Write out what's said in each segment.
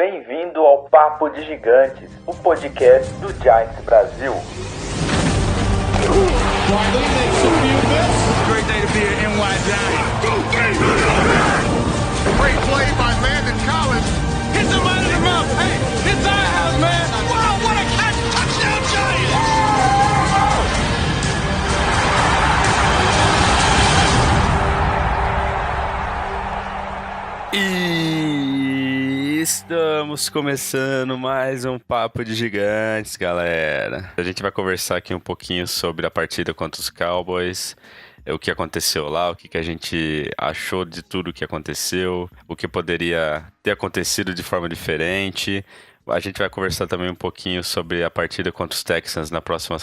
Bem-vindo ao Papo de Gigantes, o podcast do Giants Brasil. Great day to be an NY Giant. Great play by Landon Collins. Hits him out of the mouth. Hey, it's our house, man. Wow, what a catch. Touchdown Giants. E estamos começando mais um Papo de Gigantes, galera. A gente vai conversar aqui um pouquinho sobre a partida contra os Cowboys, o que aconteceu lá, o que a gente achou de tudo o que aconteceu, o que poderia ter acontecido de forma diferente. A gente vai conversar também um pouquinho sobre a partida contra os Texans na próxima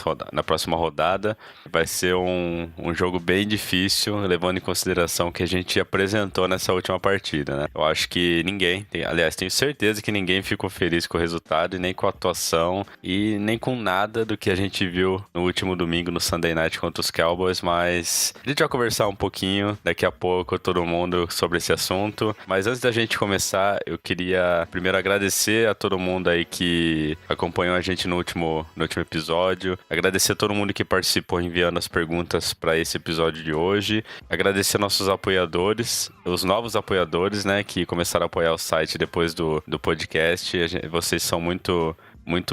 rodada. Vai ser um jogo bem difícil, levando em consideração o que a gente apresentou nessa última partida, né? Eu acho que tenho certeza que ninguém ficou feliz com o resultado, e nem com a atuação, e nem com nada do que a gente viu no último domingo no Sunday Night contra os Cowboys, mas a gente vai conversar um pouquinho daqui a pouco, todo mundo, sobre esse assunto. Mas antes da gente começar, eu queria primeiro agradecer a todo mundo aí que acompanhou a gente no último episódio, agradecer a todo mundo que participou enviando as perguntas para esse episódio de hoje, agradecer nossos apoiadores, os novos apoiadores, né, que começaram a apoiar o site depois do podcast. Vocês são muito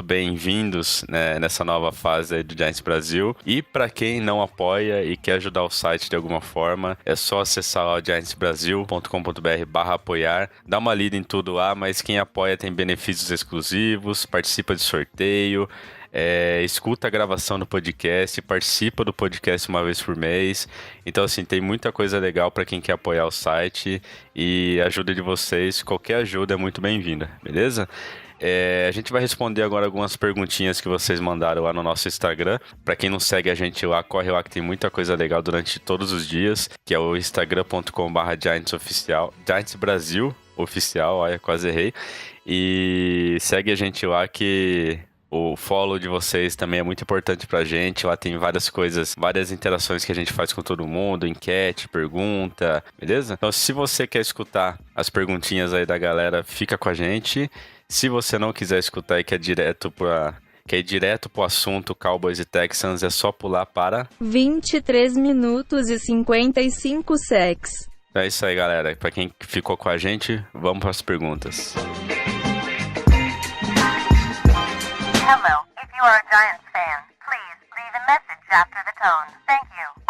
bem-vindos, né, nessa nova fase aí do Giants Brasil. E para quem não apoia e quer ajudar o site de alguma forma, é só acessar lá o giantsbrasil.com.br/apoiar, dá uma lida em tudo lá, mas quem apoia tem benefícios exclusivos, participa de sorteio, escuta a gravação do podcast, participa do podcast uma vez por mês. Então, assim, tem muita coisa legal para quem quer apoiar o site, e a ajuda de vocês, qualquer ajuda é muito bem-vinda, beleza? A gente vai responder agora algumas perguntinhas que vocês mandaram lá no nosso Instagram. Pra quem não segue a gente lá, corre lá que tem muita coisa legal durante todos os dias, que é o instagram.com/GiantsOficial, Giants Brasil Oficial, olha, quase errei. E segue a gente lá que o follow de vocês também é muito importante pra gente. Lá tem várias coisas, várias interações que a gente faz com todo mundo, enquete, pergunta, beleza? Então, se você quer escutar as perguntinhas aí da galera, fica com a gente. Se você não quiser escutar e quer ir direto pro assunto Cowboys e Texans, é só pular para 23 minutos e 55 secs. É isso aí, galera. Pra quem ficou com a gente, vamos para as perguntas. Hello, if you are a Giants fan, please leave a message after the tone. Thank you.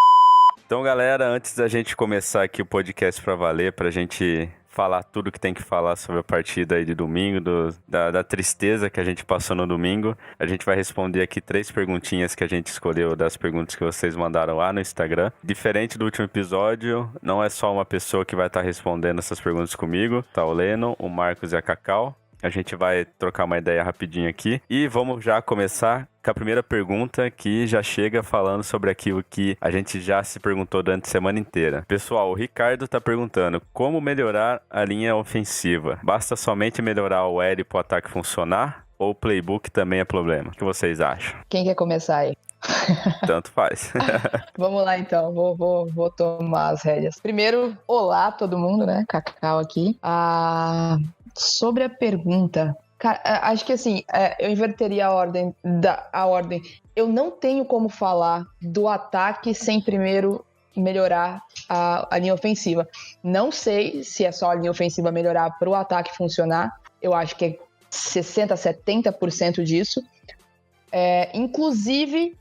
Então, galera, antes da gente começar aqui o podcast pra valer, pra gente falar tudo que tem que falar sobre a partida aí de domingo, da tristeza que a gente passou no domingo, a gente vai responder aqui 3 perguntinhas que a gente escolheu das perguntas que vocês mandaram lá no Instagram. Diferente do último episódio, não é só uma pessoa que vai estar respondendo essas perguntas comigo, tá? O Leno, o Marcos e a Cacau. A gente vai trocar uma ideia rapidinho aqui e vamos já começar com a primeira pergunta, que já chega falando sobre aquilo que a gente já se perguntou durante a semana inteira. Pessoal, o Ricardo tá perguntando como melhorar a linha ofensiva. Basta somente melhorar o L para o ataque funcionar, ou o playbook também é problema? O que vocês acham? Quem quer começar aí? Tanto faz. Vamos lá, então. Vou tomar as rédeas. Primeiro, olá todo mundo, né? Cacau aqui. Sobre a pergunta, cara, acho que assim, eu inverteria a ordem. Eu não tenho como falar do ataque sem primeiro melhorar a linha ofensiva. Não sei se é só a linha ofensiva melhorar para o ataque funcionar. Eu acho que é 60%, 70% disso. Inclusive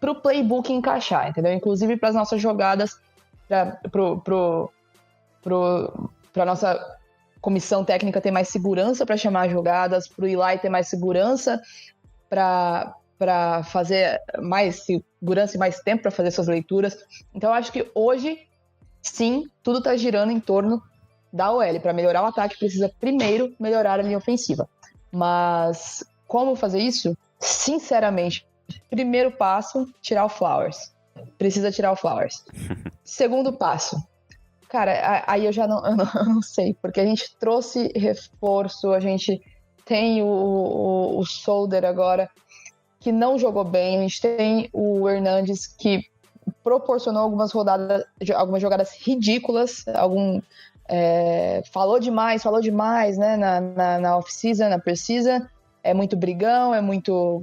para o playbook encaixar, entendeu? Inclusive para as nossas jogadas, para a nossa comissão técnica ter mais segurança para chamar jogadas, para o Eli ter mais segurança para fazer mais segurança e mais tempo para fazer suas leituras. Então eu acho que hoje, sim, tudo está girando em torno da OL. Para melhorar o ataque, precisa primeiro melhorar a linha ofensiva. Mas como fazer isso? Sinceramente, primeiro passo, tirar o Flowers. Precisa tirar o Flowers. Segundo passo, cara, aí eu já não sei, porque a gente trouxe reforço, a gente tem o Solder agora, que não jogou bem, a gente tem o Hernandez, que proporcionou algumas jogadas ridículas, Falou demais, né, na off-season, na pre-season, é muito brigão,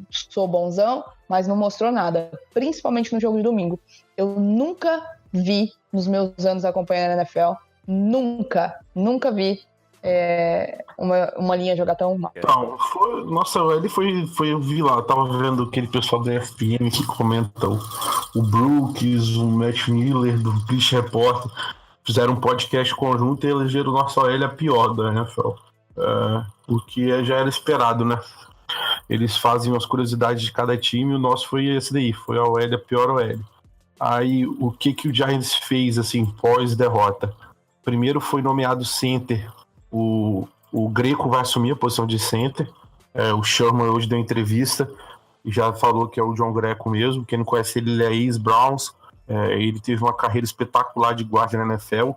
sou bonzão, mas não mostrou nada, principalmente no jogo de domingo. Eu nunca vi, nos meus anos acompanhando a NFL, nunca vi uma linha jogar tão mal. Então, eu vi lá, eu tava vendo aquele pessoal da ESPN que comenta o Brooks, o Matt Miller, do Bleacher Report, fizeram um podcast conjunto e elegeram o nosso OL a pior da NFL. O que já era esperado, né? Eles fazem as curiosidades de cada time, o nosso foi esse daí, foi a OL, a pior OL. Aí, o que o Giants fez, assim, pós-derrota? Primeiro foi nomeado center, o Greco vai assumir a posição de center, o Sherman hoje deu entrevista e já falou que é o John Greco mesmo, quem não conhece ele é ex-Browns, ele teve uma carreira espetacular de guarda na NFL,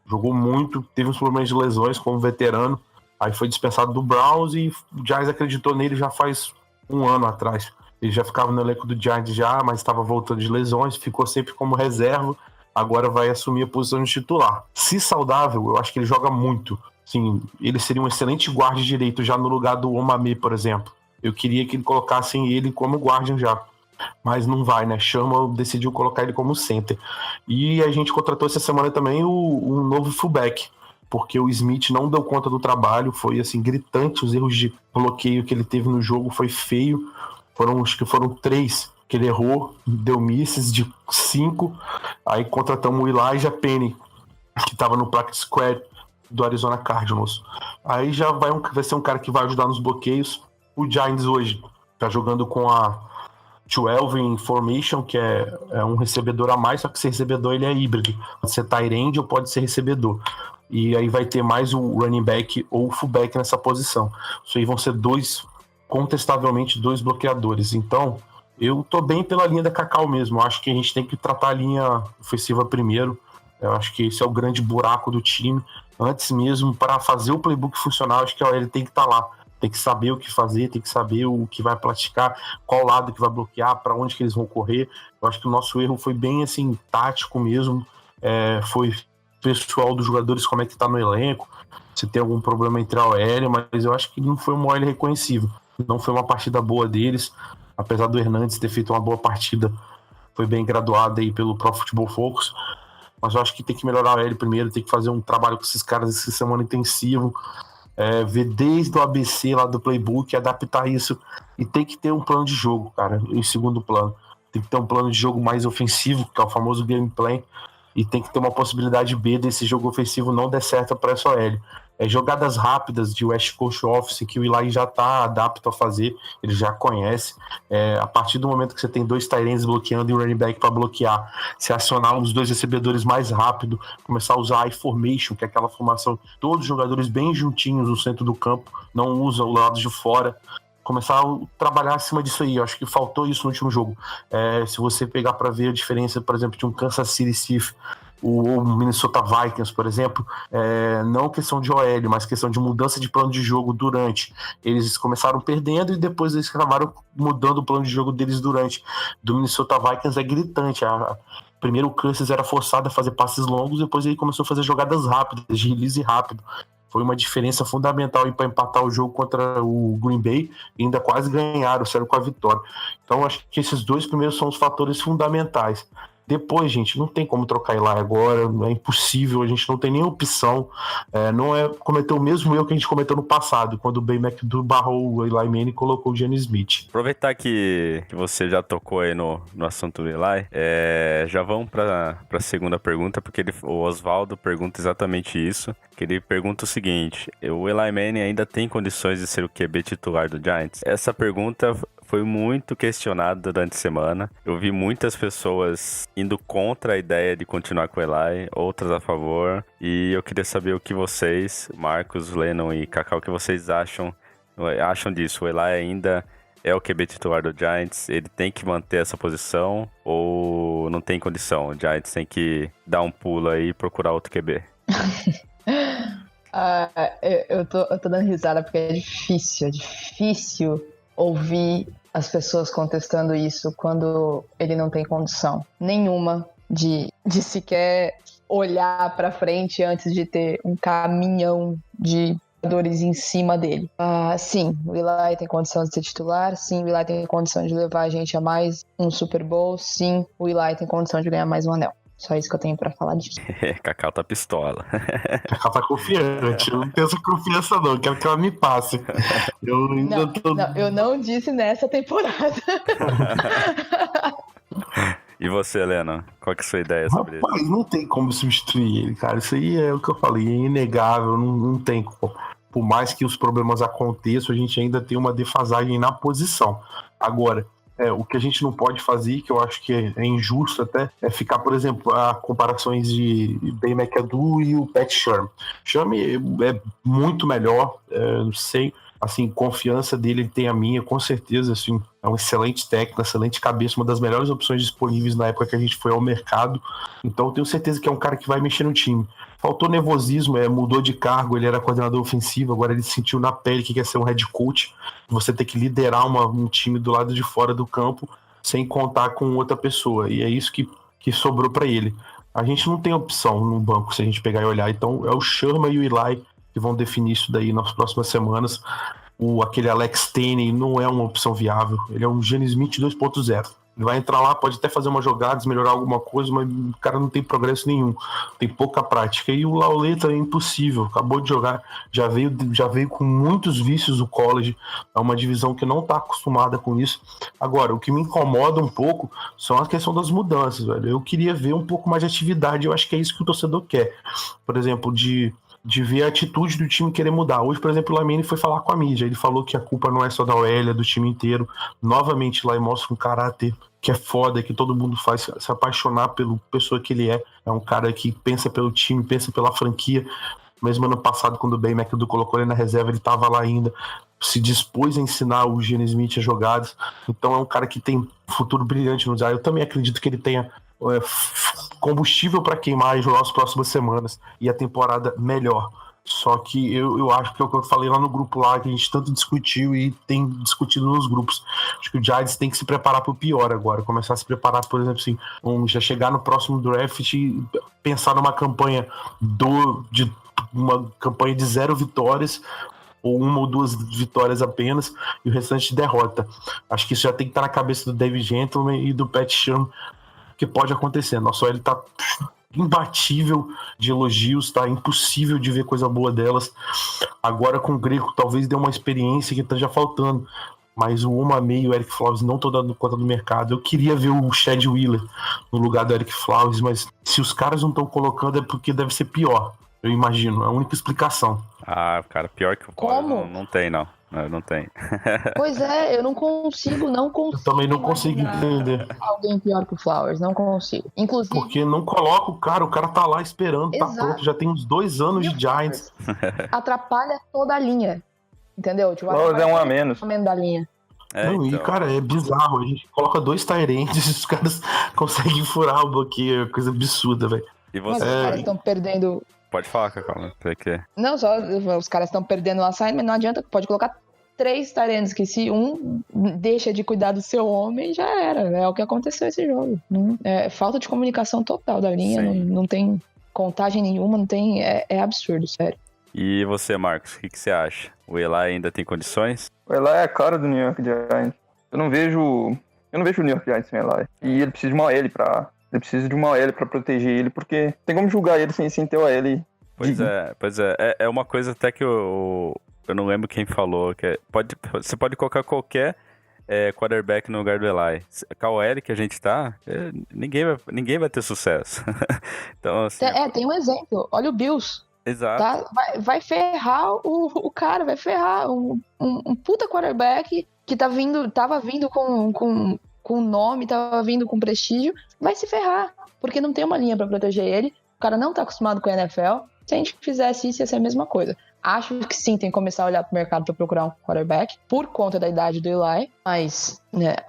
jogou muito, teve uns problemas de lesões como veterano, aí foi dispensado do Browns e o Giants acreditou nele já faz um ano atrás. Ele já ficava no elenco do Giants mas estava voltando de lesões, ficou sempre como reserva, agora vai assumir a posição de titular. Se saudável, eu acho que ele joga muito. Sim, ele seria um excelente guarda direito já no lugar do Omameh, por exemplo. Eu queria que ele colocassem ele como guardian já, mas não vai, né? Chama decidiu colocar ele como center. E a gente contratou essa semana também um novo fullback, porque o Smith não deu conta do trabalho, foi assim gritante os erros de bloqueio que ele teve no jogo, foi feio. Acho que foram 3 que ele errou, deu misses de 5. Aí contratamos o Elijah Penny, que estava no practice squad do Arizona Cardinals. Aí já vai ser um cara que vai ajudar nos bloqueios. O Giants hoje tá jogando com a 12 in formation, que é um recebedor a mais, só que esse recebedor ele é híbrido. Pode ser tight end ou pode ser recebedor. E aí vai ter mais o running back ou o fullback nessa posição. Isso aí vão ser contestavelmente dois bloqueadores. Então, eu tô bem pela linha da Cacau mesmo. Eu acho que a gente tem que tratar a linha ofensiva primeiro. Eu acho que esse é o grande buraco do time. Antes mesmo, para fazer o playbook funcionar, acho que ele tem que estar lá. Tem que saber o que fazer, tem que saber o que vai praticar, qual lado que vai bloquear, para onde que eles vão correr. Eu acho que o nosso erro foi bem assim, tático mesmo. Foi pessoal dos jogadores, como é que tá no elenco, se tem algum problema entre a OL, mas eu acho que não foi uma OL reconhecível. Não foi uma partida boa deles, apesar do Hernandes ter feito uma boa partida, foi bem graduado aí pelo Pro Football Focus, mas eu acho que tem que melhorar a OL primeiro, tem que fazer um trabalho com esses caras essa semana intensivo, ver desde o ABC lá do playbook, adaptar isso, e tem que ter um plano de jogo, cara, em segundo plano. Tem que ter um plano de jogo mais ofensivo, que é o famoso gameplay, e tem que ter uma possibilidade B desse jogo ofensivo não der certo para essa OL. Jogadas rápidas de West Coast Office que o Eli já está adapto a fazer, ele já conhece. A partir do momento que você tem 2 tight ends bloqueando e o running back para bloquear, se acionar os 2 recebedores mais rápido, começar a usar a I-formation, que é aquela formação, todos os jogadores bem juntinhos no centro do campo, não usa o lado de fora, começar a trabalhar acima disso aí. Eu acho que faltou isso no último jogo. Se você pegar para ver a diferença, por exemplo, de um Kansas City Chiefs, o Minnesota Vikings, por exemplo, não questão de OL, mas questão de mudança de plano de jogo durante. Eles começaram perdendo e depois eles acabaram mudando o plano de jogo deles durante. Do Minnesota Vikings é gritante. Primeiro o Kansas era forçado a fazer passes longos, depois ele começou a fazer jogadas rápidas, de release rápido. Foi uma diferença fundamental para empatar o jogo contra o Green Bay e ainda quase ganharam, saíram com a vitória. Então acho que esses 2 primeiros são os fatores fundamentais. Depois, gente, não tem como trocar Eli agora, é impossível, a gente não tem nem opção, não cometer o mesmo erro que a gente cometeu no passado, quando o Ben McAdoo barrou o Eli Manning e colocou o Geno Smith. Aproveitar que você já tocou aí no assunto do Eli, já vamos para a segunda pergunta, porque o Oswaldo pergunta exatamente isso, que ele pergunta o seguinte: o Eli Manning ainda tem condições de ser o QB titular do Giants? Essa pergunta foi muito questionado durante a semana. Eu vi muitas pessoas indo contra a ideia de continuar com o Eli, outras a favor. E eu queria saber o que vocês, Marcos, Lennon e Cacau, o que vocês acham disso. O Eli ainda é o QB titular do Giants? Ele tem que manter essa posição ou não tem condição? O Giants tem que dar um pulo aí e procurar outro QB? Eu tô dando risada porque é difícil ouvir as pessoas contestando isso quando ele não tem condição nenhuma de sequer olhar pra frente antes de ter um caminhão de jogadores em cima dele. Sim, o Eli tem condição de ser titular. Sim, o Eli tem condição de levar a gente a mais um Super Bowl. Sim, o Eli tem condição de ganhar mais um anel. Só isso que eu tenho pra falar disso. Cacau tá pistola. Cacau tá confiante. Eu não tenho essa confiança, não. Eu quero que ela me passe. Eu não disse nessa temporada. E você, Helena? Qual que é a sua ideia sobre isso? Rapaz, não tem como substituir ele, cara. Isso aí é o que eu falei, é inegável, não tem como. Por mais que os problemas aconteçam, a gente ainda tem uma defasagem na posição. Agora, o que a gente não pode fazer, que eu acho que é injusto até, é ficar, por exemplo, a comparações de Ben McAdoo e o Pat Sherman. Sherman é muito melhor, não sei, assim, confiança dele, ele tem a minha, com certeza, assim, é um excelente técnico, excelente cabeça, uma das melhores opções disponíveis na época que a gente foi ao mercado, então eu tenho certeza que é um cara que vai mexer no time. Faltou nervosismo, mudou de cargo, ele era coordenador ofensivo, agora ele sentiu na pele que quer ser um head coach, você tem que liderar um time do lado de fora do campo, sem contar com outra pessoa, e é isso que sobrou para ele. A gente não tem opção no banco se a gente pegar e olhar, então é o Sherman e o Eli que vão definir isso daí nas próximas semanas. Aquele Alex Tenney não é uma opção viável, ele é um Gene Smith 2.0. Ele vai entrar lá, pode até fazer uma jogada, melhorar alguma coisa, mas o cara não tem progresso nenhum, tem pouca prática. E o Lauleta é impossível, acabou de jogar, já veio com muitos vícios do college, é uma divisão que não está acostumada com isso. Agora, o que me incomoda um pouco são a questão das mudanças, velho. Eu queria ver um pouco mais de atividade, eu acho que é isso que o torcedor quer. Por exemplo, de ver a atitude do time querer mudar. Hoje, por exemplo, o Lamine foi falar com a mídia. Ele falou que a culpa não é só da OL, é do time inteiro. Novamente lá, e mostra um caráter que é foda, que todo mundo faz se apaixonar pela pessoa que ele é. É um cara que pensa pelo time, pensa pela franquia. Mesmo ano passado, quando o Ben McAdoo colocou ele na reserva, ele estava lá ainda. Se dispôs a ensinar o Gene Smith as jogadas. Então é um cara que tem futuro brilhante no Giants. Eu também acredito que ele tenha combustível para queimar e jogar as próximas semanas e a temporada melhor. Só que eu acho que é o que eu falei lá no grupo lá, que a gente tanto discutiu e tem discutido nos grupos. Acho que o Giants tem que se preparar para o pior agora, começar a se preparar, por exemplo, assim, já chegar no próximo draft e pensar numa campanha de 0 vitórias, ou 1 ou 2 vitórias apenas, e o restante de derrota. Acho que isso já tem que estar na cabeça do David Gentleman e do Pat Sherman, que pode acontecer. Nossa OL tá imbatível de elogios, tá impossível de ver coisa boa delas. Agora com o Greco talvez dê uma experiência que tá já faltando, mas o Omameh e o Eric Flowers não estão dando conta do mercado. Eu queria ver o Chad Wheeler no lugar do Eric Flowers, mas se os caras não estão colocando é porque deve ser pior, eu imagino, é a única explicação. Cara, pior que o Flowers não tem, não. Não tem. Pois é, eu não consigo. Eu também não consigo entender. Alguém pior que o Flowers, não consigo. Inclusive. Porque não coloca o cara tá lá esperando, Exato. Tá pronto, já tem uns 2 anos de Giants. Atrapalha toda a linha. Entendeu? Tipo, Flowers é um a menos. Da linha. Não, então. E, cara, é bizarro. A gente coloca 2 tight-ends e os caras conseguem furar o bloqueio. É coisa absurda, velho. E Mas você? os caras estão perdendo. Pode falar, Cacau. Não, só os caras estão perdendo o assignment, não adianta, pode colocar 3 tight-ends, que se um deixa de cuidar do seu homem, já era. É o que aconteceu esse jogo. É falta de comunicação total da linha, não tem contagem nenhuma, não tem. É absurdo, sério. E você, Marcos, o que você acha? O Eli ainda tem condições? O Eli é a cara do New York Giants. Eu não vejo o New York Giants sem Eli. E ele precisa de uma OL pra proteger ele, porque tem como julgar ele sem ter o OL. Pois é. É uma coisa até que eu não lembro quem falou, que você pode colocar qualquer quarterback no lugar do Eli. Com a OL que a gente tá, ninguém vai ter sucesso. Então, assim, tem um exemplo. Olha o Bills. Exato. Tá? Vai ferrar o cara, vai ferrar um puta quarterback que tava vindo com nome, tava vindo com prestígio, vai se ferrar, porque não tem uma linha pra proteger ele, o cara não tá acostumado com a NFL, se a gente fizesse isso ia ser a mesma coisa. Acho que sim, tem que começar a olhar pro mercado pra procurar um quarterback, por conta da idade do Eli, mas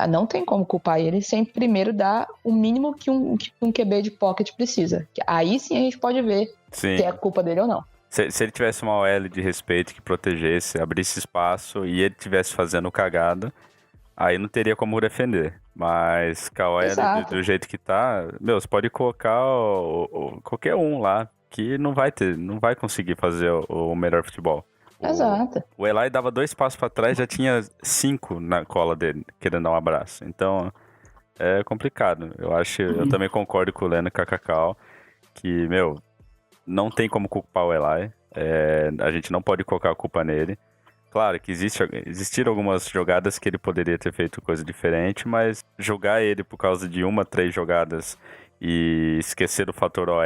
não tem como culpar ele sem primeiro dar o mínimo que um QB de pocket precisa. Aí sim a gente pode ver se é culpa dele ou não. Se ele tivesse uma OL de respeito que protegesse, abrisse espaço e ele tivesse fazendo cagada, aí não teria como defender. Mas Kawhi, Exato. do jeito que tá, meu, você pode colocar qualquer um lá, que não vai conseguir fazer o melhor futebol. Exato. O Eli dava 2 passos pra trás, já tinha 5 na cola dele, querendo dar um abraço. Então, é complicado. Eu também concordo com o Leno e com a Cacau, que, meu, não tem como culpar o Eli. A gente não pode colocar a culpa nele. Claro que existiram algumas jogadas que ele poderia ter feito coisa diferente, mas jogar ele por causa de 3 jogadas e esquecer do fator OL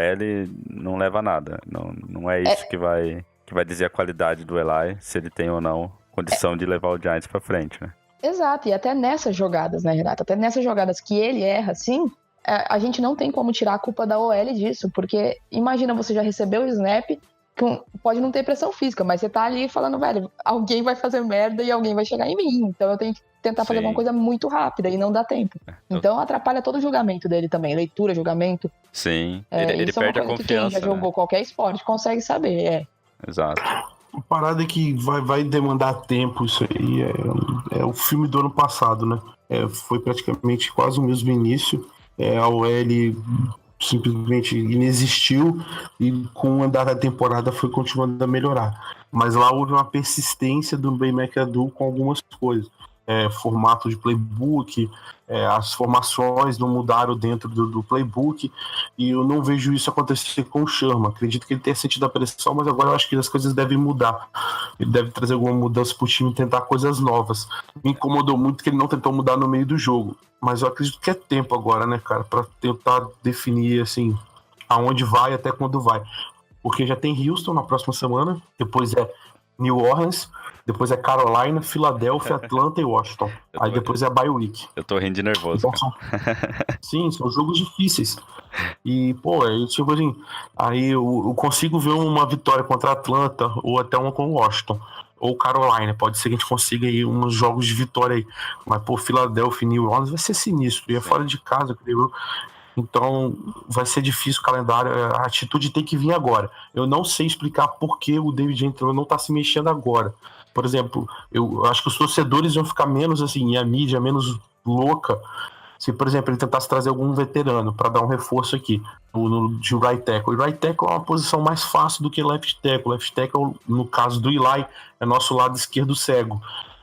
não leva a nada. Não é isso que vai dizer a qualidade do Eli, se ele tem ou não condição de levar o Giants pra frente, né? Exato, e até nessas jogadas, né, Renato? Até nessas jogadas que ele erra, assim, a gente não tem como tirar a culpa da OL disso, porque imagina, você já recebeu o snap, pode não ter pressão física, mas você tá ali falando, velho, alguém vai fazer merda e alguém vai chegar em mim, então eu tenho que tentar fazer uma coisa muito rápida e não dá tempo. Então atrapalha todo o julgamento dele também, leitura, julgamento. Sim, ele isso é uma perde a coisa que quem confiança, já jogou qualquer esporte consegue saber, Exato. A parada é que vai demandar tempo isso aí. É o filme do ano passado, né? Foi praticamente quase o mesmo início. A OL simplesmente inexistiu e com o andar da temporada foi continuando a melhorar. Mas lá houve uma persistência do Ben McAdoo com algumas coisas. Formato de playbook, as formações não mudaram dentro do playbook, e eu não vejo isso acontecer com o Sherman. Acredito que ele tenha sentido a pressão, mas agora eu acho que as coisas devem mudar. Ele deve trazer alguma mudança pro time e tentar coisas novas. Me incomodou muito que ele não tentou mudar no meio do jogo, mas eu acredito que é tempo agora, né, cara, para tentar definir, assim, aonde vai, até quando vai. Porque já tem Houston na próxima semana, depois é New Orleans, depois é Carolina, Filadélfia, Atlanta e Washington. Aí depois é a bye week. Eu tô rindo de nervoso. Então, sim, são jogos difíceis. E, tipo assim, aí eu consigo ver uma vitória contra a Atlanta ou até uma com o Washington. Ou Carolina, pode ser que a gente consiga aí uns jogos de vitória aí. Mas, Filadélfia e New Orleans vai ser sinistro. E é fora de casa, creio eu. Então, vai ser difícil o calendário. A atitude tem que vir agora. Eu não sei explicar por que o David Anthony não tá se mexendo agora. Por exemplo, eu acho que os torcedores iam ficar menos assim, e a mídia menos louca, se, por exemplo, ele tentasse trazer algum veterano para dar um reforço aqui de right tackle. E right tackle é uma posição mais fácil do que left tackle. Left tackle, no caso do Eli, é nosso lado esquerdo cego.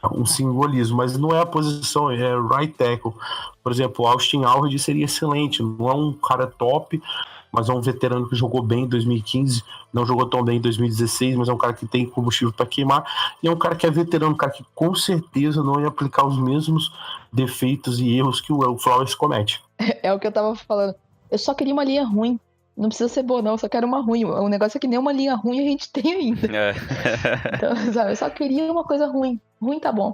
Um simbolismo, mas não é a posição, é right tackle. Por exemplo, o Austin Alred seria excelente, não é um cara top, mas é um veterano que jogou bem em 2015, não jogou tão bem em 2016, mas é um cara que tem combustível para queimar, e é um cara que é veterano, um cara que com certeza não ia aplicar os mesmos defeitos e erros que o Flowers comete. É o que eu tava falando. Eu só queria uma linha ruim. Não precisa ser boa, não. Eu só quero uma ruim. O negócio é que nem uma linha ruim a gente tem ainda. Então, sabe, eu só queria uma coisa ruim. Ruim tá bom.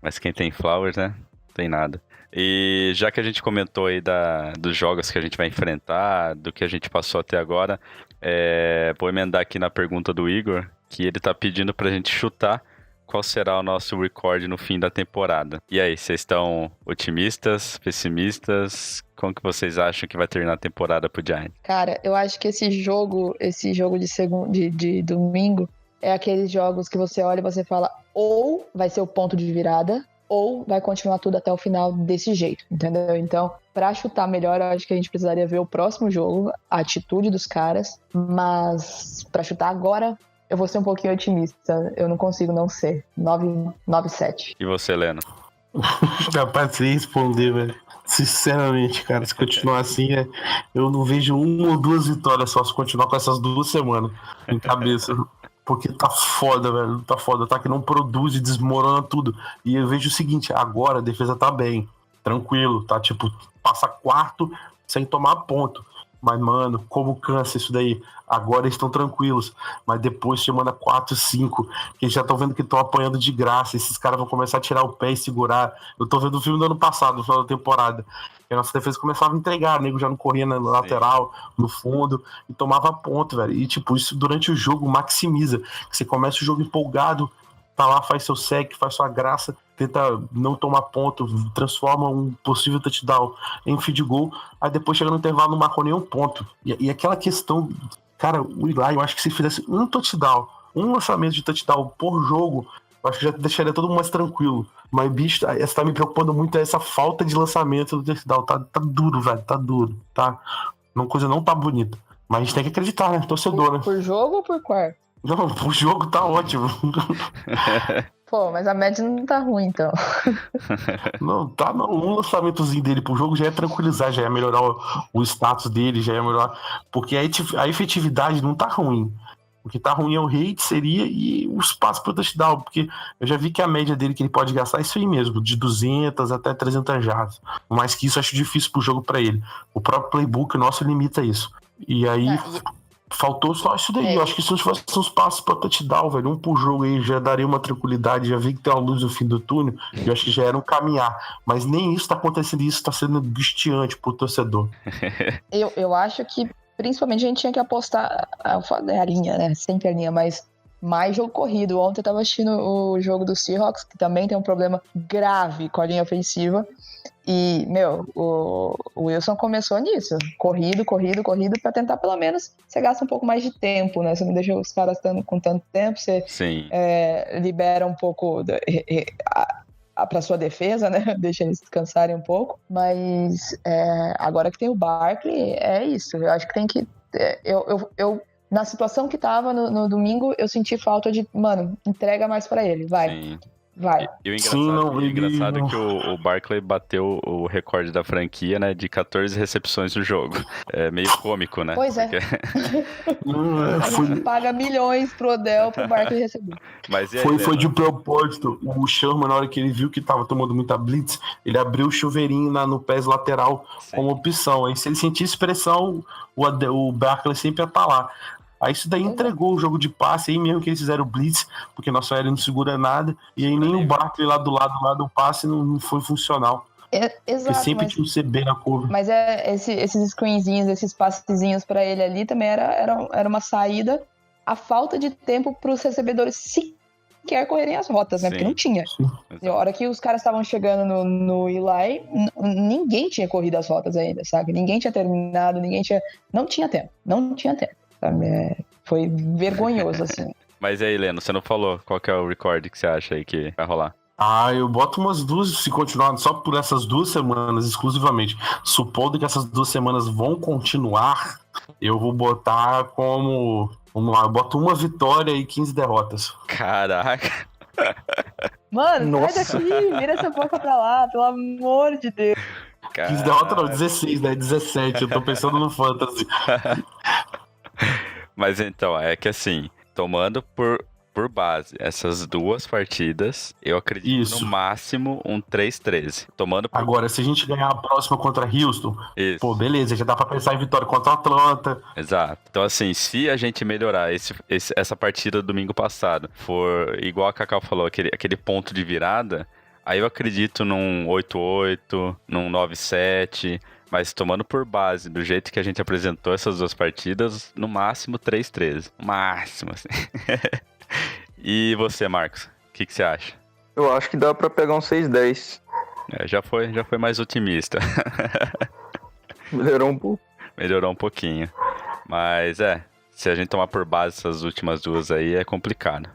Mas quem tem Flowers, né? Não tem nada. E já que a gente comentou aí dos jogos que a gente vai enfrentar, do que a gente passou até agora, vou emendar aqui na pergunta do Igor, que ele tá pedindo pra gente chutar qual será o nosso recorde no fim da temporada. E aí, vocês estão otimistas, pessimistas? Como que vocês acham que vai terminar a temporada pro Giants? Cara, eu acho que esse jogo de domingo é aqueles jogos que você olha e você fala, ou vai ser o ponto de virada, ou vai continuar tudo até o final desse jeito, entendeu? Então, pra chutar melhor, eu acho que a gente precisaria ver o próximo jogo, a atitude dos caras, mas pra chutar agora, eu vou ser um pouquinho otimista. Eu não consigo não ser. 9-7. E você, Leno? Rapaz, sem responder, velho. Sinceramente, cara, se continuar assim, eu não vejo 1 ou 2 vitórias só se continuar com essas 2 semanas em cabeça. Porque tá foda, velho. Tá foda. Tá que não produz e desmorona tudo. E eu vejo o seguinte, agora a defesa tá bem. Tranquilo, tá tipo, passa quarto sem tomar ponto. Mas, mano, como cansa isso daí? Agora eles estão tranquilos. Mas depois, semana 4, 5, que eles já estão vendo que estão apanhando de graça. Esses caras vão começar a tirar o pé e segurar. Eu tô vendo o filme do ano passado, no final da temporada. Que a nossa defesa começava a entregar. O nego já não corria na lateral, no fundo, e tomava ponto, velho. E, tipo, isso durante o jogo maximiza. Você começa o jogo empolgado, tá lá, faz seu sec, faz sua graça, tenta não tomar ponto, transforma um possível touchdown em field goal, aí depois chega no intervalo não marcou nenhum ponto. E aquela questão, cara, o Eli, eu acho que se fizesse um touchdown, um lançamento de touchdown por jogo, eu acho que já deixaria todo mundo mais tranquilo. Mas, bicho, essa tá me preocupando muito, essa falta de lançamento do terceiro down. Tá duro, velho, tá duro, tá? Uma coisa não tá bonita. Mas a gente tem que acreditar, né? Torcedor, né? Por jogo ou por quarto? Não, o jogo tá ótimo. Pô, mas a média não tá ruim, então. Não, tá não. Um lançamentozinho dele pro jogo já é tranquilizar, já é melhorar o status dele, já é melhorar. Porque a efetividade não tá ruim. O que tá ruim é o rate, seria, e o espaço pro touchdown. Porque eu já vi que a média dele que ele pode gastar é isso aí mesmo, de 200 até 300 jardas. Mais que isso, eu acho difícil pro jogo pra ele. O próprio playbook nosso limita isso. E aí... Faltou só isso daí. Eu acho que se não tivesse uns passos pra touchdown, velho, um por jogo aí já daria uma tranquilidade, já vi que tem uma luz no fim do túnel, e eu acho que já era um caminhar. Mas nem isso tá acontecendo, isso tá sendo angustiante pro torcedor. Eu acho que, principalmente, a gente tinha que apostar a linha, né? Sempre a linha, mas mais jogo corrido. Ontem eu tava assistindo o jogo do Seahawks, que também tem um problema grave com a linha ofensiva. E, o Wilson começou nisso. Corrido, pra tentar pelo menos você gasta um pouco mais de tempo, né? Você não deixa os caras com tanto tempo, você libera um pouco pra sua defesa, né? Deixa eles descansarem um pouco. Mas agora que tem o Barkley, é isso. Eu acho que tem que... Eu na situação que tava no domingo, eu senti falta de... Mano, entrega mais pra ele, vai. Sim. Vai. E o engraçado é que o Barkley bateu o recorde da franquia, né, de 14 recepções no jogo. É meio cômico, né? Pois é. A gente paga milhões pro Odell pro Barkley receber. Mas aí, foi de propósito. O Sherman, na hora que ele viu que tava tomando muita blitz, ele abriu o chuveirinho no pés lateral como opção. Aí se ele sentisse pressão, o Barkley sempre ia estar lá. Aí isso daí entregou o jogo de passe, aí mesmo que eles fizeram o blitz, porque nosso aéreo não segura nada, e aí nem o Barkley lá do lado do passe não foi funcional. Exato. Porque sempre tinha um CB na curva. Mas esses screenzinhos, esses passezinhos pra ele ali também era uma saída, a falta de tempo pros recebedores sequer correrem as rotas, né? Porque não tinha. E a hora que os caras estavam chegando no Eli, ninguém tinha corrido as rotas ainda, sabe? Ninguém tinha terminado, não tinha tempo. Foi vergonhoso, assim. Mas aí, Leno, você não falou qual que é o recorde que você acha aí que vai rolar? Eu boto umas duas, se continuar só por essas 2 semanas exclusivamente, supondo que essas 2 semanas vão continuar, eu vou botar como... Vamos lá, eu boto uma vitória e 15 derrotas. Caraca! Mano, sai daqui, vira essa boca pra lá, pelo amor de Deus. 15 derrotas não, 16, né? 17, eu tô pensando no Fantasy. Mas então, é que assim, tomando por base essas 2 partidas, eu acredito no máximo um 3-13. Agora, se a gente ganhar a próxima contra Houston, pô, beleza, já dá pra pensar em vitória contra o Atlanta. Exato. Então, assim, se a gente melhorar essa partida do domingo passado, for igual a Cacau falou, aquele ponto de virada, aí eu acredito num 8-8, num 9-7... Mas tomando por base, do jeito que a gente apresentou essas 2 partidas, no máximo 3-13. Máximo, assim. E você, Marcos? O que você acha? Eu acho que dá pra pegar um 6-10. Já foi mais otimista. Melhorou um pouco. Melhorou um pouquinho. Mas se a gente tomar por base essas últimas 2 aí, é complicado.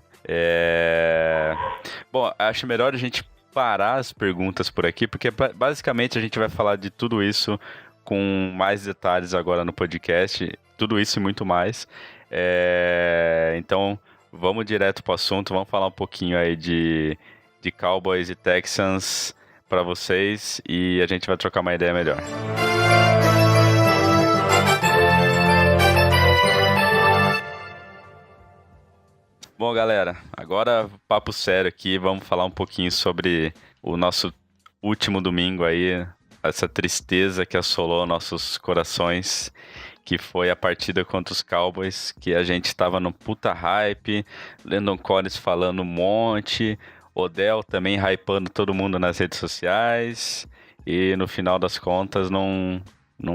Bom, acho melhor a gente parar as perguntas por aqui, porque basicamente a gente vai falar de tudo isso com mais detalhes agora no podcast, tudo isso e muito mais. Então, vamos direto pro assunto, vamos falar um pouquinho aí de Cowboys e Texans para vocês e a gente vai trocar uma ideia melhor. Bom, galera, agora papo sério aqui, vamos falar um pouquinho sobre o nosso último domingo aí, essa tristeza que assolou nossos corações, que foi a partida contra os Cowboys, que a gente tava no puta hype, Landon Collins falando um monte, Odell também hypando todo mundo nas redes sociais, e no final das contas não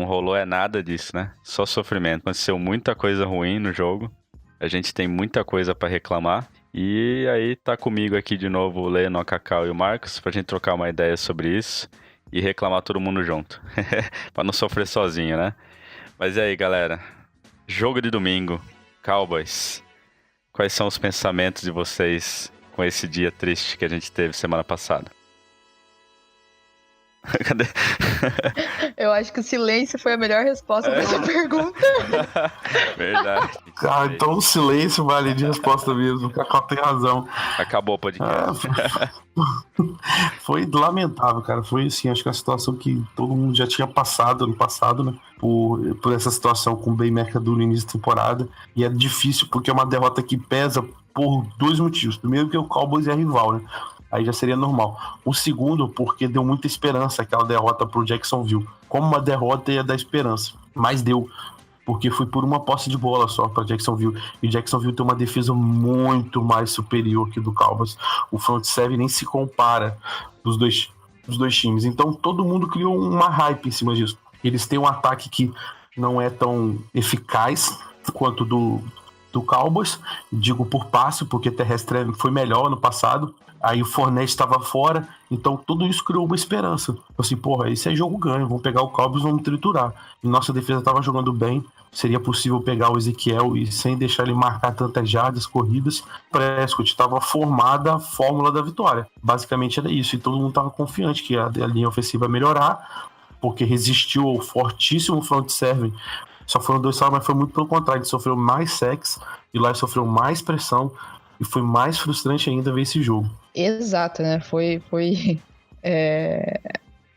rolou nada disso, né? Só sofrimento, aconteceu muita coisa ruim no jogo. A gente tem muita coisa pra reclamar. E aí tá comigo aqui de novo o Leno, a Cacau e o Marcos pra gente trocar uma ideia sobre isso e reclamar todo mundo junto. Pra não sofrer sozinho, né? Mas e aí, galera? Jogo de domingo, Cowboys. Quais são os pensamentos de vocês com com esse dia triste que a gente teve semana passada? Cadê? Eu acho que o silêncio foi a melhor resposta pra essa pergunta. Verdade. Ah, então o silêncio vale de resposta mesmo. O Cacau tem razão. Acabou o podcast. Foi lamentável, cara. Foi assim, acho que a situação que todo mundo já tinha passado ano passado, né? Por essa situação com o Baymaker no início da temporada. E é difícil porque é uma derrota que pesa por 2 motivos. Primeiro, que o Cowboys é rival, né? Aí já seria normal. O segundo, porque deu muita esperança aquela derrota pro Jacksonville. Como uma derrota ia dar esperança. Mas deu. Porque foi por uma posse de bola só para Jacksonville. E Jacksonville tem uma defesa muito mais superior que do Cowboys. O front seven nem se compara dos dois times. Então todo mundo criou uma hype em cima disso. Eles têm um ataque que não é tão eficaz quanto do Cowboys. Digo por passe, porque terrestre foi melhor ano passado. Aí o Fournette estava fora, então tudo isso criou uma esperança. Assim, porra, esse é jogo ganho, vamos pegar o Cowboys e vamos triturar. E nossa defesa estava jogando bem, seria possível pegar o Ezequiel e sem deixar ele marcar tantas jardas, corridas. Prescott estava formada a fórmula da vitória. Basicamente era isso, e todo mundo estava confiante que a linha ofensiva ia melhorar, porque resistiu ao fortíssimo front seven. Só foram 2 salas, mas foi muito pelo contrário, ele sofreu mais sacks, e lá sofreu mais pressão, e foi mais frustrante ainda ver esse jogo. Exato, né?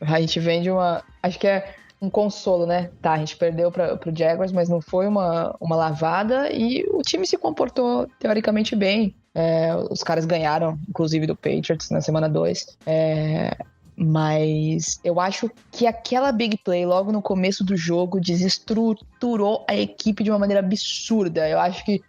A gente vem de uma... Acho que é um consolo, né? Tá, a gente perdeu pro Jaguars, mas não foi uma lavada e o time se comportou teoricamente bem. Os caras ganharam, inclusive, do Patriots na semana 2. Mas eu acho que aquela big play logo no começo do jogo desestruturou a equipe de uma maneira absurda. Eu acho que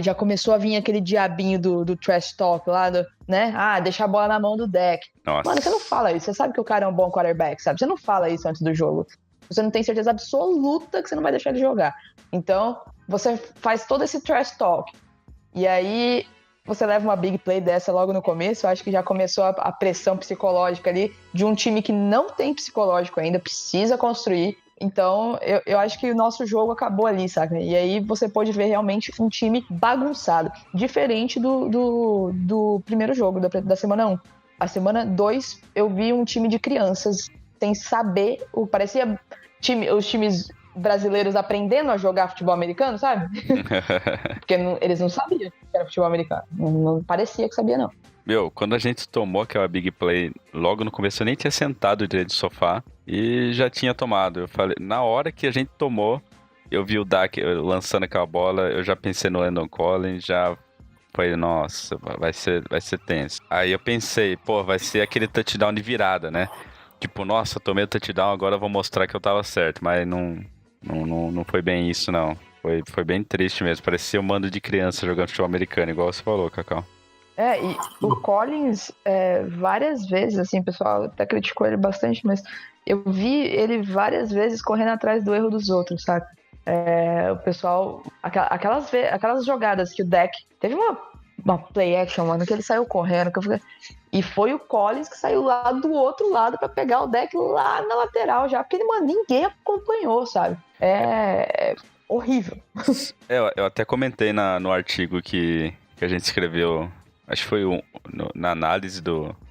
já começou a vir aquele diabinho do trash talk lá, né? Deixar a bola na mão do deck. Nossa. Mano, você não fala isso. Você sabe que o cara é um bom quarterback, sabe? Você não fala isso antes do jogo. Você não tem certeza absoluta que você não vai deixar ele jogar. Então, você faz todo esse trash talk. E aí, você leva uma big play dessa logo no começo. Eu acho que já começou a pressão psicológica ali de um time que não tem psicológico ainda, precisa construir. Então, eu acho que o nosso jogo acabou ali, saca? E aí você pode ver realmente um time bagunçado. Diferente do primeiro jogo, da semana 1. A semana 2, eu vi um time de crianças sem saber. Parecia os times brasileiros aprendendo a jogar futebol americano, sabe? Porque eles não sabiam que era futebol americano. Não parecia que sabia, não. Meu, quando a gente tomou aquela big play, logo no começo eu nem tinha sentado direito no sofá e já tinha tomado. Eu falei, na hora que a gente tomou, eu vi o Dak lançando aquela bola, eu já pensei no Landon Collins, já falei, nossa, vai ser tenso. Aí eu pensei, vai ser aquele touchdown de virada, né? Tipo, nossa, tomei o touchdown, agora eu vou mostrar que eu tava certo, mas não foi bem isso, não. Foi bem triste mesmo, parecia um bando de criança jogando futebol americano, igual você falou, Cacau. E o Collins, várias vezes, assim, o pessoal até criticou ele bastante, mas eu vi ele várias vezes correndo atrás do erro dos outros, sabe? O pessoal, aquelas jogadas que o Dak teve uma play action, mano, que ele saiu correndo, e foi o Collins que saiu lá do outro lado pra pegar o Dak lá na lateral já, porque, mano, ninguém acompanhou, sabe? Horrível. Eu até comentei no artigo que a gente escreveu. Acho que foi na análise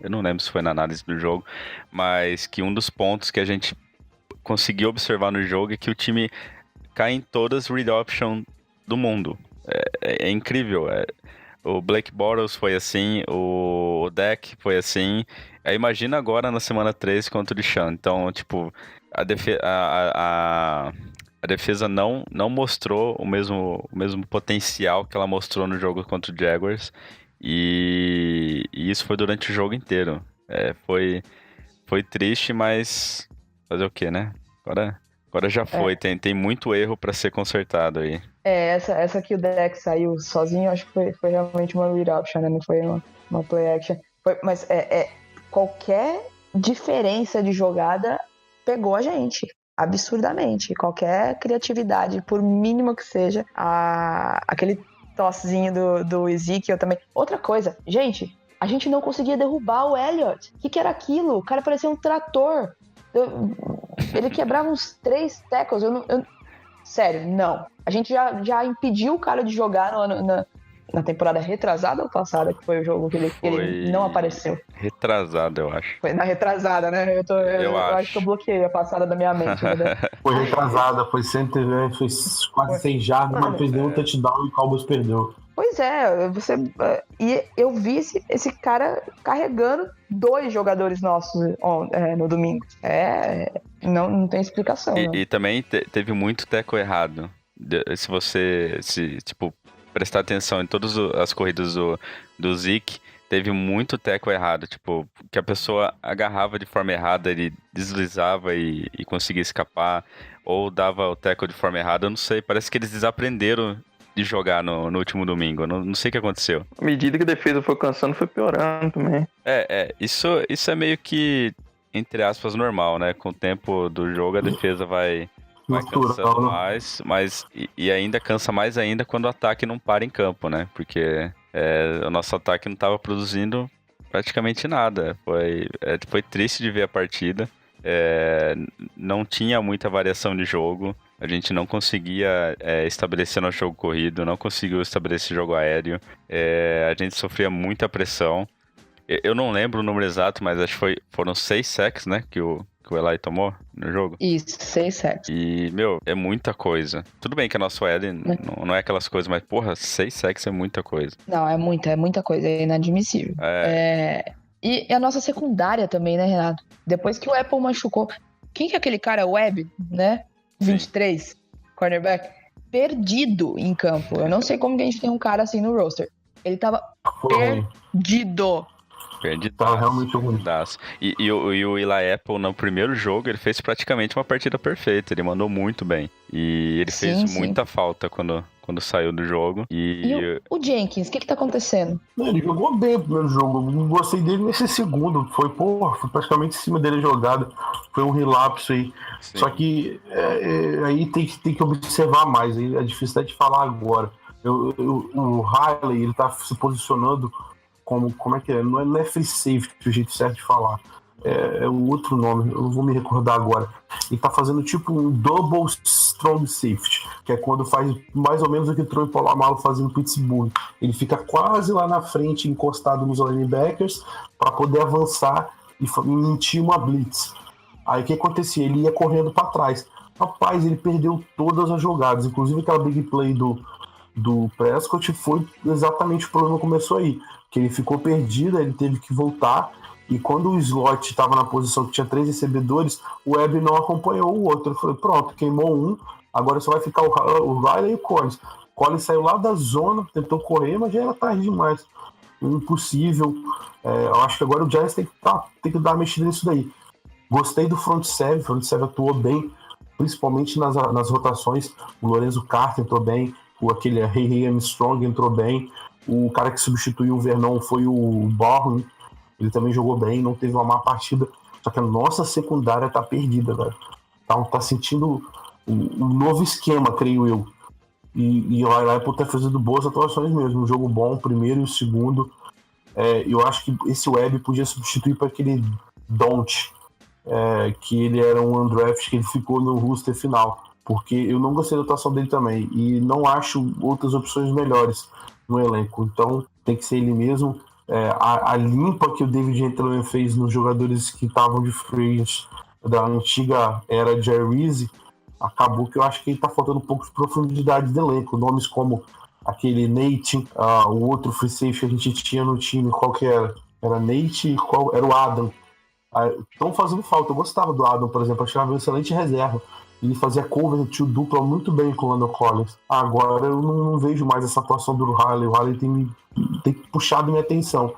eu não lembro se foi na análise do jogo, mas que um dos pontos que a gente conseguiu observar no jogo é que o time cai em todas as read option do mundo. É incrível. O Blake Bortles foi assim, o Dak foi assim. Aí imagina agora na semana 3 contra o Deshaun. Então, tipo, a defesa não mostrou o mesmo potencial que ela mostrou no jogo contra o Jaguars. E isso foi durante o jogo inteiro. Foi triste, mas fazer o quê, né? Agora já foi. Tem muito erro pra ser consertado aí. Essa que o Dak saiu sozinho, acho que foi realmente uma read option, né? Não foi uma play action. Mas qualquer diferença de jogada pegou a gente. Absurdamente. Qualquer criatividade, por mínimo que seja, aquele tossezinho do Ezekiel também. Outra coisa, gente, a gente não conseguia derrubar o Elliott. O que era aquilo? O cara parecia um trator. Ele quebrava uns 3 tackles. Sério, não. A gente já impediu o cara de jogar na temporada retrasada ou passada, que foi o jogo que ele não apareceu? Retrasado, eu acho. Foi na retrasada, né? Eu acho que eu bloqueei a passada da minha mente. Né? Foi retrasada, foi quase 100 jardas, mas perdeu um touchdown e o Cowboys perdeu. Pois é, e eu vi esse cara carregando 2 jogadores nossos no domingo. Não tem explicação. E também teve muito teco errado. Se você prestar atenção em todas as corridas do Zeke, teve muito teco errado. Tipo, que a pessoa agarrava de forma errada, ele deslizava e conseguia escapar, ou dava o teco de forma errada. Eu não sei, parece que eles desaprenderam de jogar no último domingo. Não sei o que aconteceu. À medida que a defesa foi cansando, foi piorando também. Isso é meio que, entre aspas, normal, né? Com o tempo do jogo, a defesa vai cansando mais, mas ainda cansa mais ainda quando o ataque não para em campo, né? Porque o nosso ataque não estava produzindo praticamente nada. Foi triste de ver a partida. Não tinha muita variação de jogo. A gente não conseguia estabelecer nosso jogo corrido, não conseguiu estabelecer jogo aéreo. A gente sofria muita pressão. Eu não lembro o número exato, mas acho que foram 6 sacks, né, que o Eli tomou no jogo. Isso, 6 sacks. E, é muita coisa. Tudo bem que a nossa OL não é aquelas coisas, mas, 6 sacks é muita coisa. Não, é muita coisa, é inadmissível. E a nossa secundária também, né, Renato? Depois que o Apple machucou... Quem que é aquele cara, Webb, né? 23, cornerback, perdido em campo. Eu não sei como que a gente tem um cara assim no roster. Ele tava perdido. Tá realmente ruim. E o Eli Apple, no primeiro jogo, ele fez praticamente uma partida perfeita. Ele mandou muito bem. E ele fez muita falta quando saiu do jogo. E o Jenkins, o que tá acontecendo? Ele jogou bem no primeiro jogo. Não gostei dele nesse segundo. Foi praticamente em cima dele a jogada. Foi um relapso aí. Sim. Só que aí tem que observar mais. Aí é difícil até de falar agora. O Riley, ele tá se posicionando como é que é? Não é free safety o jeito certo de falar. É um outro nome, eu não vou me recordar agora. Ele tá fazendo tipo um double strong safety, que é quando faz mais ou menos o que o Troy Polamalu fazia em Pittsburgh. Ele fica quase lá na frente, encostado nos linebackers, para poder avançar e mentir uma blitz. Aí o que acontecia? Ele ia correndo para trás. Rapaz, ele perdeu todas as jogadas, inclusive aquela big play do Prescott foi exatamente o problema que começou aí. Que ele ficou perdido, ele teve que voltar, e quando o slot estava na posição que tinha 3 recebedores, o Webb não acompanhou o outro. Ele falou, pronto, queimou um, agora só vai ficar o Riley e o Collins. Collins saiu lá da zona, tentou correr, mas já era tarde demais. Impossível. Eu acho que agora o Giants tem que dar uma mexida nisso daí. Gostei do front seven, o front seven atuou bem, principalmente nas rotações. O Lorenzo Carter entrou bem, aquele Ray Armstrong entrou bem. O cara que substituiu o Vernon foi o Barron. Ele também jogou bem, não teve uma má partida. Só que a nossa secundária tá perdida, velho. Tá sentindo um novo esquema, creio eu. E o Apple tá fazendo boas atuações mesmo. Um jogo bom, o primeiro e o segundo. Eu acho que esse Webb podia substituir para aquele Don't, que ele era um undraft, que ele ficou no roster final. Porque eu não gostei da atuação dele também. E não acho outras opções melhores no elenco. Então tem que ser ele mesmo. A limpa que o David Gentleman fez nos jogadores que estavam de frente da antiga era Jerry Reese, acabou que eu acho que ele tá faltando um pouco de profundidade do elenco. Nomes como aquele Nate, o outro free safety que a gente tinha no time, qual que era? Era Nate e qual era o Adam. Estão fazendo falta. Eu gostava do Adam, por exemplo, achava uma excelente reserva. Ele fazia cover de dupla muito bem com o Lando Collins. Agora eu não vejo mais essa atuação do Riley. O Riley tem puxado minha atenção.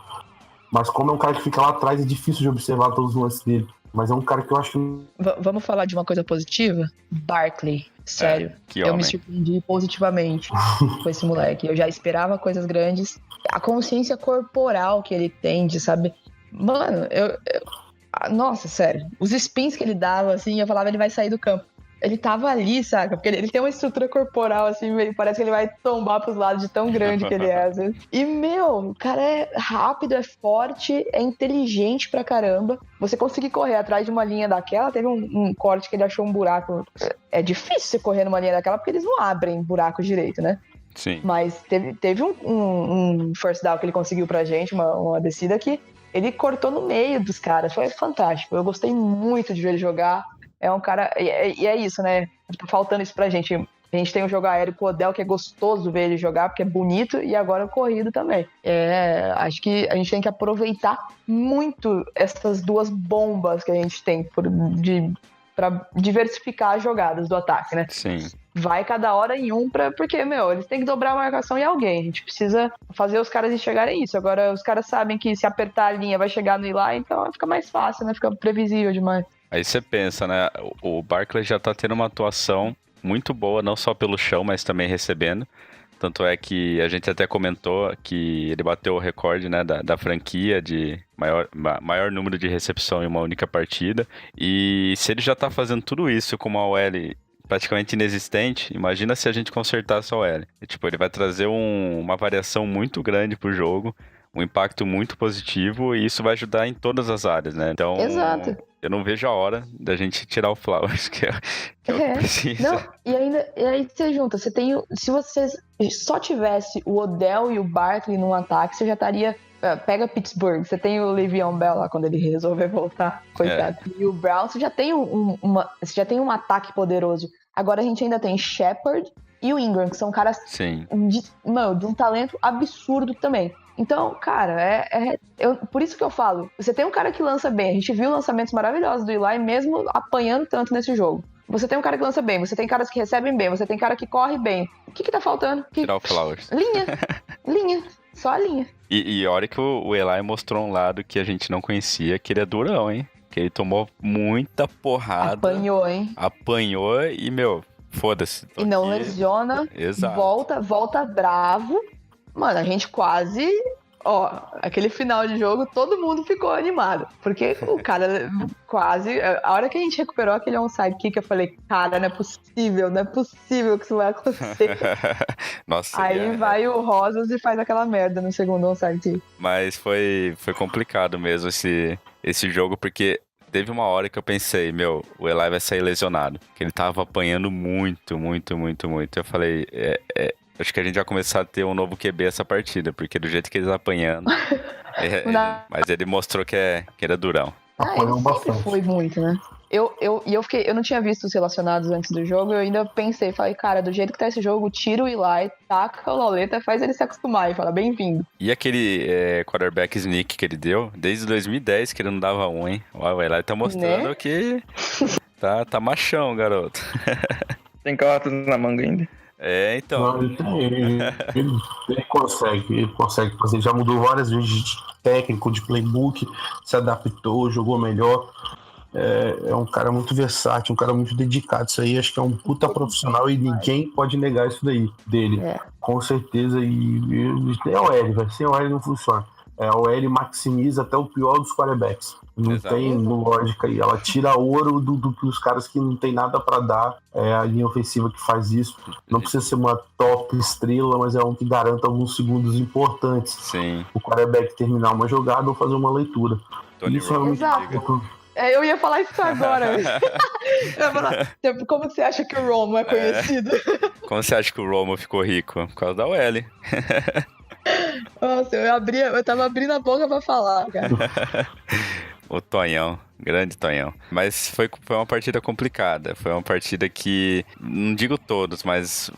Mas como é um cara que fica lá atrás, é difícil de observar todos os lances dele. Mas é um cara que eu acho que... Vamos falar de uma coisa positiva? Barkley. Sério. Eu me surpreendi positivamente com esse moleque. Eu já esperava coisas grandes. A consciência corporal que ele tem de, sabe... Mano, nossa, sério. Os spins que ele dava, assim, eu falava, ele vai sair do campo. Ele tava ali, saca? Porque ele tem uma estrutura corporal, assim, parece que ele vai tombar pros lados de tão grande que ele é, às vezes. E, o cara é rápido, é forte, é inteligente pra caramba. Você conseguir correr atrás de uma linha daquela, teve um corte que ele achou um buraco. É difícil você correr numa linha daquela, porque eles não abrem buraco direito, né? Sim. Mas teve um first down que ele conseguiu pra gente, uma descida que ele cortou no meio dos caras. Foi fantástico. Eu gostei muito de ver ele jogar. É um cara... E é isso, né? Tá faltando isso pra gente. A gente tem o jogo aéreo com o Odell, que é gostoso ver ele jogar, porque é bonito, e agora o corrido também. Acho que a gente tem que aproveitar muito essas duas bombas que a gente tem pra diversificar as jogadas do ataque, né? Sim. Vai cada hora em um, porque, eles têm que dobrar a marcação em alguém. A gente precisa fazer os caras enxergarem isso. Agora, os caras sabem que se apertar a linha vai chegar no Eli, então fica mais fácil, né? Fica previsível demais. Aí você pensa, né? O Barkley já tá tendo uma atuação muito boa, não só pelo chão, mas também recebendo. Tanto é que a gente até comentou que ele bateu o recorde, né, da franquia de maior número de recepção em uma única partida. E se ele já tá fazendo tudo isso com uma OL praticamente inexistente, imagina se a gente consertasse a OL. Ele vai trazer uma variação muito grande pro jogo, um impacto muito positivo, e isso vai ajudar em todas as áreas, né? Então, exato. Eu não vejo a hora da gente tirar o Flowers, que é o que precisa. Não, e aí você junta, se você só tivesse o Odell e o Barkley num ataque, você já estaria... Pega Pittsburgh, você tem o Le'Veon Bell lá quando ele resolver voltar, coitado. E o Brown, você já tem um ataque poderoso. Agora a gente ainda tem Shepard e o Ingram, que são caras de um talento absurdo também. Então, cara, por isso que eu falo, você tem um cara que lança bem, a gente viu lançamentos maravilhosos do Eli, mesmo apanhando tanto nesse jogo. Você tem um cara que lança bem, você tem caras que recebem bem, você tem cara que corre bem. O que tá faltando? Tirar o Flowers. Linha, só a linha. E olha que o Eli mostrou um lado que a gente não conhecia, que ele é durão, hein? Que ele tomou muita porrada. Apanhou, hein? Apanhou e, foda-se. E não lesiona. Exato. Volta bravo. Mano, a gente quase... aquele final de jogo, todo mundo ficou animado. Porque o cara quase... A hora que a gente recuperou aquele onside kick, eu falei, cara, não é possível que isso vai acontecer. Nossa. Aí vai o Rosas e faz aquela merda no segundo onside kick. Mas foi complicado mesmo esse jogo, porque teve uma hora que eu pensei, o Eli vai sair lesionado. Que ele tava apanhando muito, muito, muito, muito. Eu falei, acho que a gente vai começar a ter um novo QB essa partida, porque do jeito que ele tá apanhando. Mas ele mostrou que era durão. Ele sempre foi muito, né? Eu não tinha visto os relacionados antes do jogo, eu ainda pensei, falei, cara, do jeito que tá esse jogo, tira o Eli, taca o Lauleta, faz ele se acostumar e fala, bem-vindo. E aquele quarterback sneak que ele deu, desde 2010 que ele não dava um, hein? O Eli tá mostrando que tá machão, garoto. Tem cartas na manga ainda. Então. Não, ele consegue fazer. Já mudou várias vezes de técnico, de playbook, se adaptou, jogou melhor. É um cara muito versátil, um cara muito dedicado. Isso aí acho que é um puta profissional e ninguém pode negar isso daí dele. Com certeza. E é o L, velho. Sem o L não funciona. A OL maximiza até o pior dos quarterbacks. Não tem lógica aí. Ela tira ouro dos caras que não tem nada pra dar. É a linha ofensiva que faz isso. Não precisa ser uma top estrela, mas é um que garanta alguns segundos importantes. Sim. O quarterback terminar uma jogada ou fazer uma leitura. Isso é muito eu ia falar isso agora. Como você acha que o Romo é conhecido? Como você acha que o Romo ficou rico? Por causa da OL. Nossa, eu tava abrindo a boca pra falar, cara. O Tonhão, grande Tonhão. Mas foi uma partida complicada. Foi uma partida que, não digo todos, mas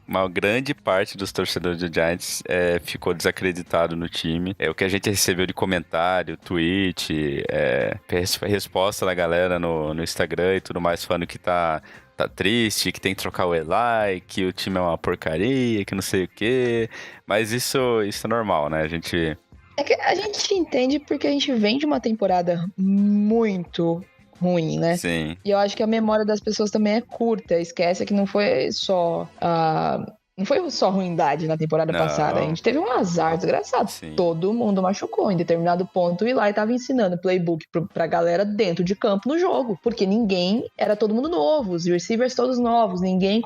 uma grande parte dos torcedores do Giants ficou desacreditado no time. O que a gente recebeu de comentário, tweet, resposta da galera no Instagram e tudo mais, falando que tá triste, que tem que trocar o Eli, que o time é uma porcaria, que não sei o quê. Mas isso é normal, né? É que a gente entende porque a gente vem de uma temporada muito ruim, né? Sim. E eu acho que a memória das pessoas também é curta. Esquece que não foi só... não foi só ruindade na temporada passada. A gente teve um azar desgraçado. Sim. Todo mundo machucou. Em determinado ponto, o Eli tava ensinando playbook pra galera dentro de campo no jogo. Porque era todo mundo novo. Os receivers todos novos. Ninguém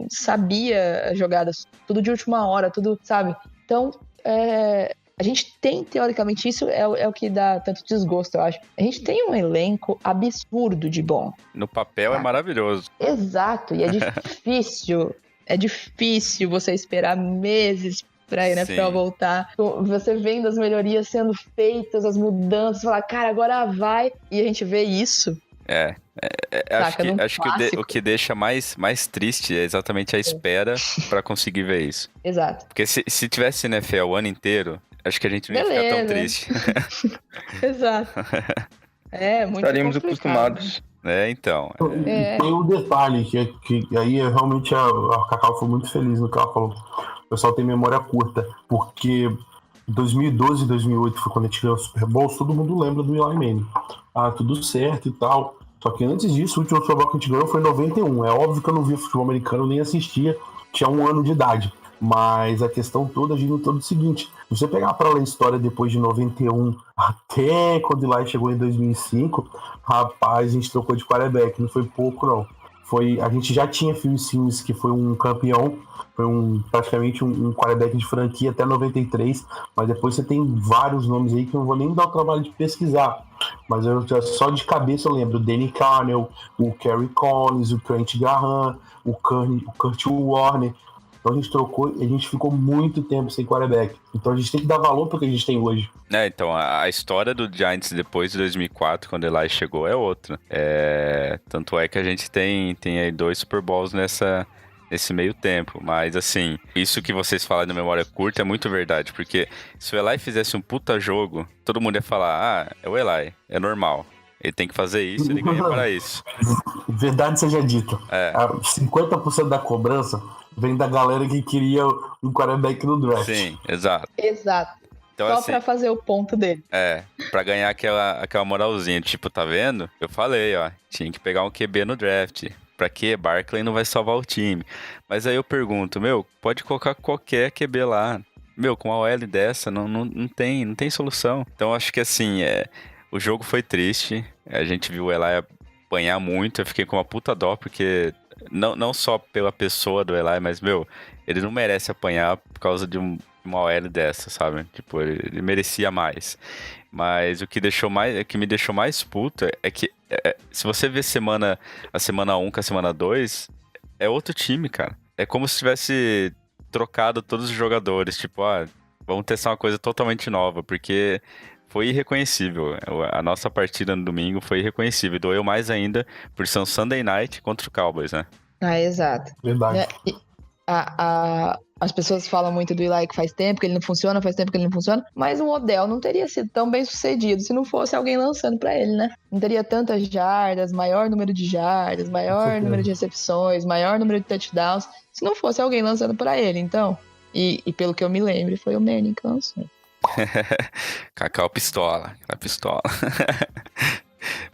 sabia as jogadas. Tudo de última hora, tudo, sabe? Então, a gente tem, teoricamente, isso é o que dá tanto desgosto, eu acho. A gente tem um elenco absurdo de bom. No papel é maravilhoso. Exato, e é difícil É difícil você esperar meses pra NFL voltar. Você vendo as melhorias sendo feitas, as mudanças, falar, cara, agora vai. E a gente vê isso. Acho que o que deixa mais triste é exatamente a espera pra conseguir ver isso. Exato. Porque se tivesse NFL o ano inteiro, acho que a gente não ia ficar tão triste. Exato. Muito Estaríamos complicado. acostumados. Então. Tem um detalhe que aí realmente a Cacau foi muito feliz no que ela falou. O pessoal tem memória curta, porque em 2012 e 2008 foi quando a gente ganhou o Super Bowl, todo mundo lembra do Eli Manning. Tudo certo e tal. Só que antes disso, o último Super Bowl que a gente ganhou foi em 91. É óbvio que eu não via futebol americano, nem assistia, tinha 1 ano de idade. Mas a questão toda gira em torno do seguinte: se você pegar para ler a história depois de 91 até quando o Eli chegou em 2005, rapaz, a gente trocou de quarterback, não foi pouco não. A gente já tinha Phil Simms, que foi um campeão, foi praticamente um quarterback de franquia até 93, mas depois você tem vários nomes aí que eu não vou nem dar o trabalho de pesquisar, mas só de cabeça eu lembro: o Danny Carnell, o Kerry Collins, o Trent Graham, o Kurt Warner. Então a gente trocou e a gente ficou muito tempo sem quarterback. Então a gente tem que dar valor pro que a gente tem hoje. Então a história do Giants depois de 2004, quando Eli chegou, é outra. Tanto é que a gente tem aí 2 Super Bowls nesse meio tempo. Mas assim, isso que vocês falaram na memória curta é muito verdade. Porque se o Eli fizesse um puta jogo, todo mundo ia falar: é o Eli, é normal. Ele tem que fazer isso, ele ganha para isso. Verdade seja dita. 50% da cobrança vem da galera que queria um quarterback no draft. Sim, exato. Então, só assim, pra fazer o ponto dele. Pra ganhar aquela moralzinha. Tipo, tá vendo? Eu falei, tinha que pegar um QB no draft. Pra quê? Barkley não vai salvar o time. Mas aí eu pergunto, pode colocar qualquer QB lá. Com uma OL dessa, não tem solução. Então, acho que assim, o jogo foi triste. A gente viu o Eli apanhar muito. Eu fiquei com uma puta dó, porque não só pela pessoa do Eli, mas, ele não merece apanhar por causa de uma OL dessa, sabe? Tipo, ele merecia mais. Mas o que me deixou mais puto é que se você vê a semana 1 com a semana 2, é outro time, cara. É como se tivesse trocado todos os jogadores. Tipo, vamos testar uma coisa totalmente nova, porque foi irreconhecível. A nossa partida no domingo foi irreconhecível. Doeu mais ainda por ser um Sunday Night contra o Cowboys, né? Exato. Verdade. As pessoas falam muito do Eli que faz tempo que ele não funciona, mas o Odell não teria sido tão bem sucedido se não fosse alguém lançando pra ele, né? Não teria tantas jardas, maior número de jardas, maior número de recepções, maior número de touchdowns, se não fosse alguém lançando pra ele, então. E pelo que eu me lembro, foi o Manning que lançou. Cacau pistola.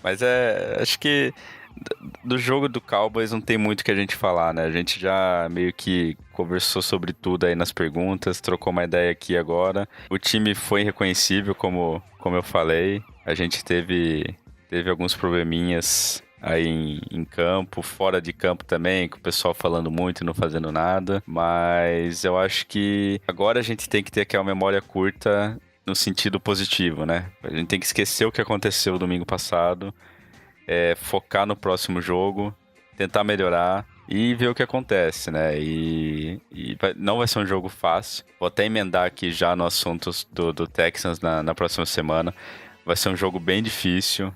Mas acho que do jogo do Cowboys não tem muito que a gente falar, né? A gente já meio que conversou sobre tudo aí nas perguntas, trocou uma ideia aqui agora. O time foi irreconhecível, como eu falei. A gente teve alguns probleminhas aí em campo, fora de campo também, com o pessoal falando muito e não fazendo nada. Mas eu acho que agora a gente tem que ter aquela memória curta no sentido positivo, né? A gente tem que esquecer o que aconteceu domingo passado, focar no próximo jogo, tentar melhorar e ver o que acontece, né? Não vai ser um jogo fácil. Vou até emendar aqui já no assunto do Texans na próxima semana. Vai ser um jogo bem difícil.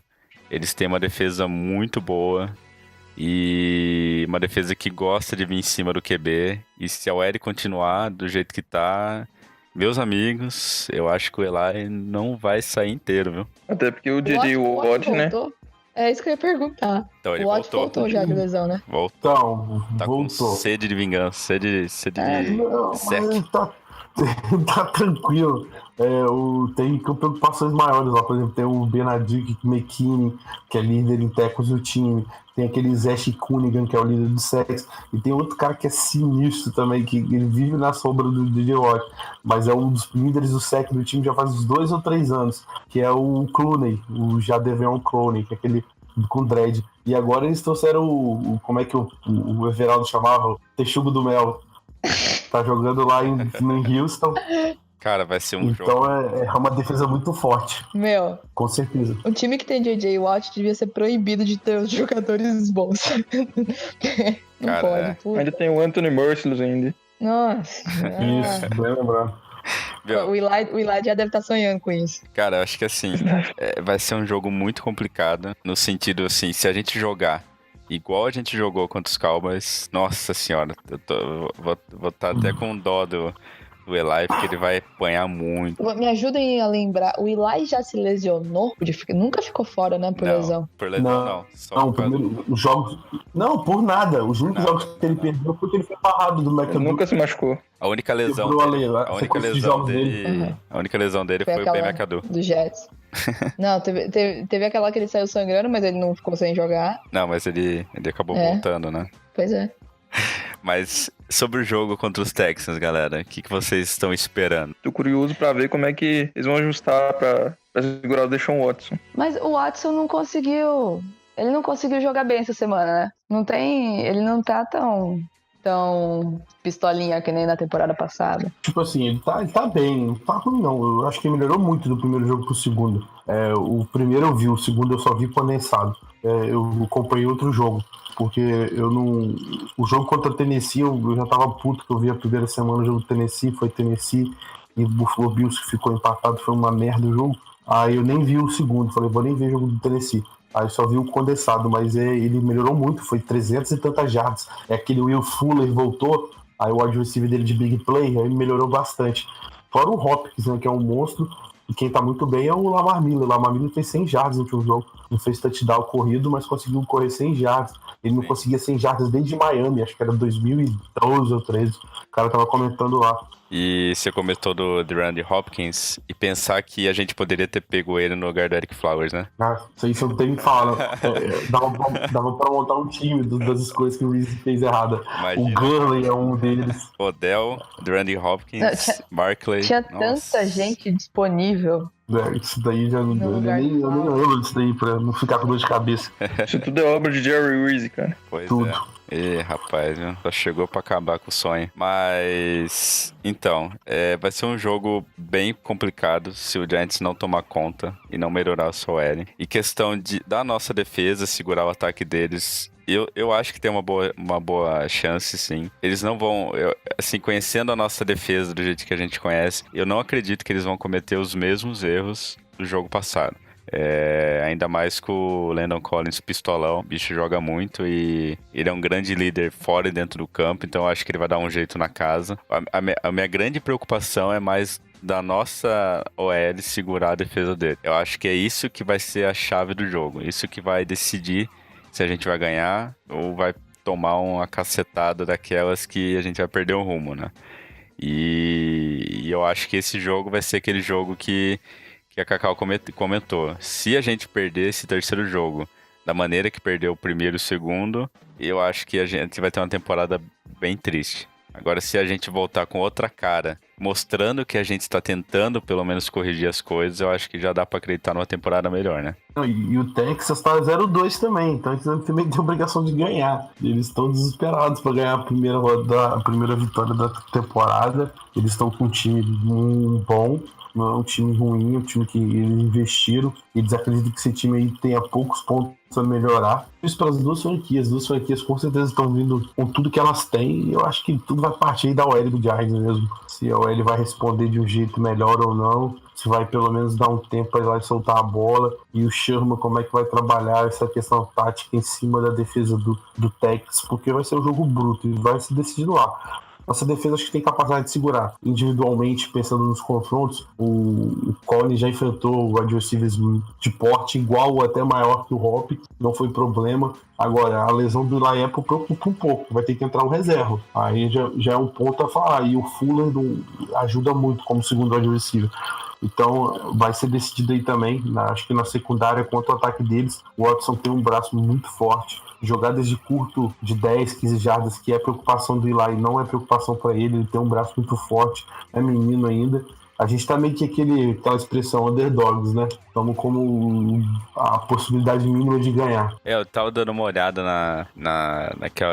Eles têm uma defesa muito boa e uma defesa que gosta de vir em cima do QB. E se a OL continuar do jeito que tá, meus amigos, eu acho que o Eli não vai sair inteiro, viu? Até porque o J.J. Watt, né? É isso que eu ia perguntar. Então, ele o Watt voltou já de lesão, né? Voltou. Tá voltou. Com sede de vingança, sede de sec. Tá tranquilo. Tem preocupações maiores lá. Por exemplo, tem o Benedict McKinney, que é líder em tackles do time. Tem aquele Zash Cunningham, que é o líder do sacks. E tem outro cara que é sinistro também, que ele vive na sombra do DJ Watt, mas é um dos líderes do sack do time já faz uns 2 ou 3 anos, que é o Clooney, o Jadeveon Clowney, que é aquele com dread. E agora eles trouxeram como é que o Everaldo chamava? O Texugo do Mel. Tá jogando lá em Houston. Cara, vai ser um jogo. Então é uma defesa muito forte, Meu, com certeza. um time que tem J.J. Watt devia ser proibido de ter os jogadores bons. Não Cara, pode, é. pô. Ainda tem o Anthony Merciless ainda. Nossa. Isso, bem lembrado. Viu? O Eli já deve estar sonhando com isso. Cara, eu acho que assim, vai ser um jogo muito complicado, no sentido assim, se a gente jogar igual a gente jogou contra os Cowboys, nossa senhora, vou estar até com dó do Eli, porque ele vai apanhar muito. Me ajudem a lembrar, o Eli já se lesionou? Nunca ficou fora, né, por lesão. Por lesão não. Só Não, por causa- primeiro, os jogos. Não, por nada. Os únicos jogos que ele perdeu foi que ele foi barrado do Ele McAdoo. nunca se machucou. A única lesão Quebrou a dele, lei, a a única sequência de lesão jogos dele, a única lesão dele foi o Ben aquela McAdoo. do Jets. Não, teve aquela que ele saiu sangrando, mas ele não ficou sem jogar. Não, mas ele acabou É. voltando, né? Pois é. Mas sobre o jogo contra os Texans, galera, o que vocês estão esperando? Tô curioso pra ver como é que eles vão ajustar pra segurar o Deshaun Watson. Mas o Watson não conseguiu. Ele não conseguiu jogar bem essa semana, né? Ele não tá tão pistolinha que nem na temporada passada. Tipo assim, ele tá bem, não tá ruim não. Eu acho que ele melhorou muito do primeiro jogo pro segundo. O primeiro eu vi, o segundo eu só vi condensado. Eu acompanhei outro jogo, porque eu não... O jogo contra o Tennessee, eu já tava puto que eu vi a primeira semana o jogo do Tennessee, foi Tennessee e Buffalo Bills que ficou empatado, foi uma merda o jogo. Aí eu nem vi o segundo, falei, vou nem ver o jogo do Tennessee. Aí só vi o condensado, mas ele melhorou muito, foi 300 e tantas yards. Aquele Will Fuller voltou, aí o wide receiver dele de big play, aí melhorou bastante. Fora o Hopkins, né, que é um monstro, e quem tá muito bem é o Lamar Miller. O Lamar Miller fez 100 jardas no último jogo. Não fez touchdown corrido, mas conseguiu correr 100 jardas. Ele não conseguia 100 jardas desde Miami, acho que era 2012 ou 2013. O cara tava comentando lá. E você comentou do DeAndre Hopkins e pensar que a gente poderia ter pego ele no lugar do Eric Flowers, né? Ah, isso aí você não tem que falar. Dava pra montar um time das escolhas que o Reese fez errada. Imagina. O Gurley é um deles. Odell, DeAndre Hopkins, Não, Barkley. Tinha Nossa. tanta gente disponível. Isso daí já não No eu lugar nem do Flowers. lembro disso daí pra não ficar com dor de cabeça. Isso tudo é obra de Jerry Reese, cara. Pois Tudo. é. Ih, rapaz, viu? Só chegou pra acabar com o sonho. Mas, então, vai ser um jogo bem complicado se o Giants não tomar conta e não melhorar a sua OL. E questão da nossa defesa, segurar o ataque deles, eu acho que tem uma boa chance, sim. Eles não vão, assim, conhecendo a nossa defesa do jeito que a gente conhece, eu não acredito que eles vão cometer os mesmos erros do jogo passado. Ainda mais com o Landon Collins pistolão, o bicho joga muito e ele é um grande líder fora e dentro do campo, então eu acho que ele vai dar um jeito na casa. A minha grande preocupação é mais da nossa OL segurar a defesa dele. Eu acho que é isso que vai ser a chave do jogo, isso que vai decidir se a gente vai ganhar ou vai tomar uma cacetada daquelas que a gente vai perder o rumo, né? E eu acho que esse jogo vai ser aquele jogo que a Cacau comentou. Se a gente perder esse terceiro jogo da maneira que perdeu o primeiro e o segundo, eu acho que a gente vai ter uma temporada bem triste. Agora, se a gente voltar com outra cara, mostrando que a gente está tentando pelo menos corrigir as coisas, eu acho que já dá para acreditar numa temporada melhor, né? E o Texas tá 0-2 também, então eles também têm a obrigação de ganhar. Eles estão desesperados para ganhar a primeira vitória da temporada. Eles estão com um time bom. Não é um time ruim, é um time que eles investiram. Eles acreditam que esse time aí tenha poucos pontos a melhorar. Isso para as duas franquias. As duas franquias com certeza estão vindo com tudo que elas têm. E eu acho que tudo vai partir aí da OL do Giants mesmo. Se a OL vai responder de um jeito melhor ou não. Se vai pelo menos dar um tempo para ir lá e soltar a bola. E o Sherman, como é que vai trabalhar essa questão tática em cima da defesa do Texas. Porque vai ser um jogo bruto e vai se decidir lá. Nossa defesa acho que tem capacidade de segurar individualmente, pensando nos confrontos. O Collins já enfrentou wide receivers de porte igual ou até maior que o Hop, não foi problema. Agora, a lesão do Eli Apple preocupa um pouco, vai ter que entrar o reserva. Aí já é um ponto a falar. E o Fuller ajuda muito como segundo wide receiver. Então vai ser decidido aí também. Acho que na secundária, contra o ataque deles, o Watson tem um braço muito forte. Jogadas de curto de 10, 15 jardas, que é preocupação do Eli, não é preocupação para ele. Ele tem um braço muito forte, é menino ainda. A gente tá meio que aquela expressão underdogs, né? Estamos como a possibilidade mínima de ganhar. Eu tava dando uma olhada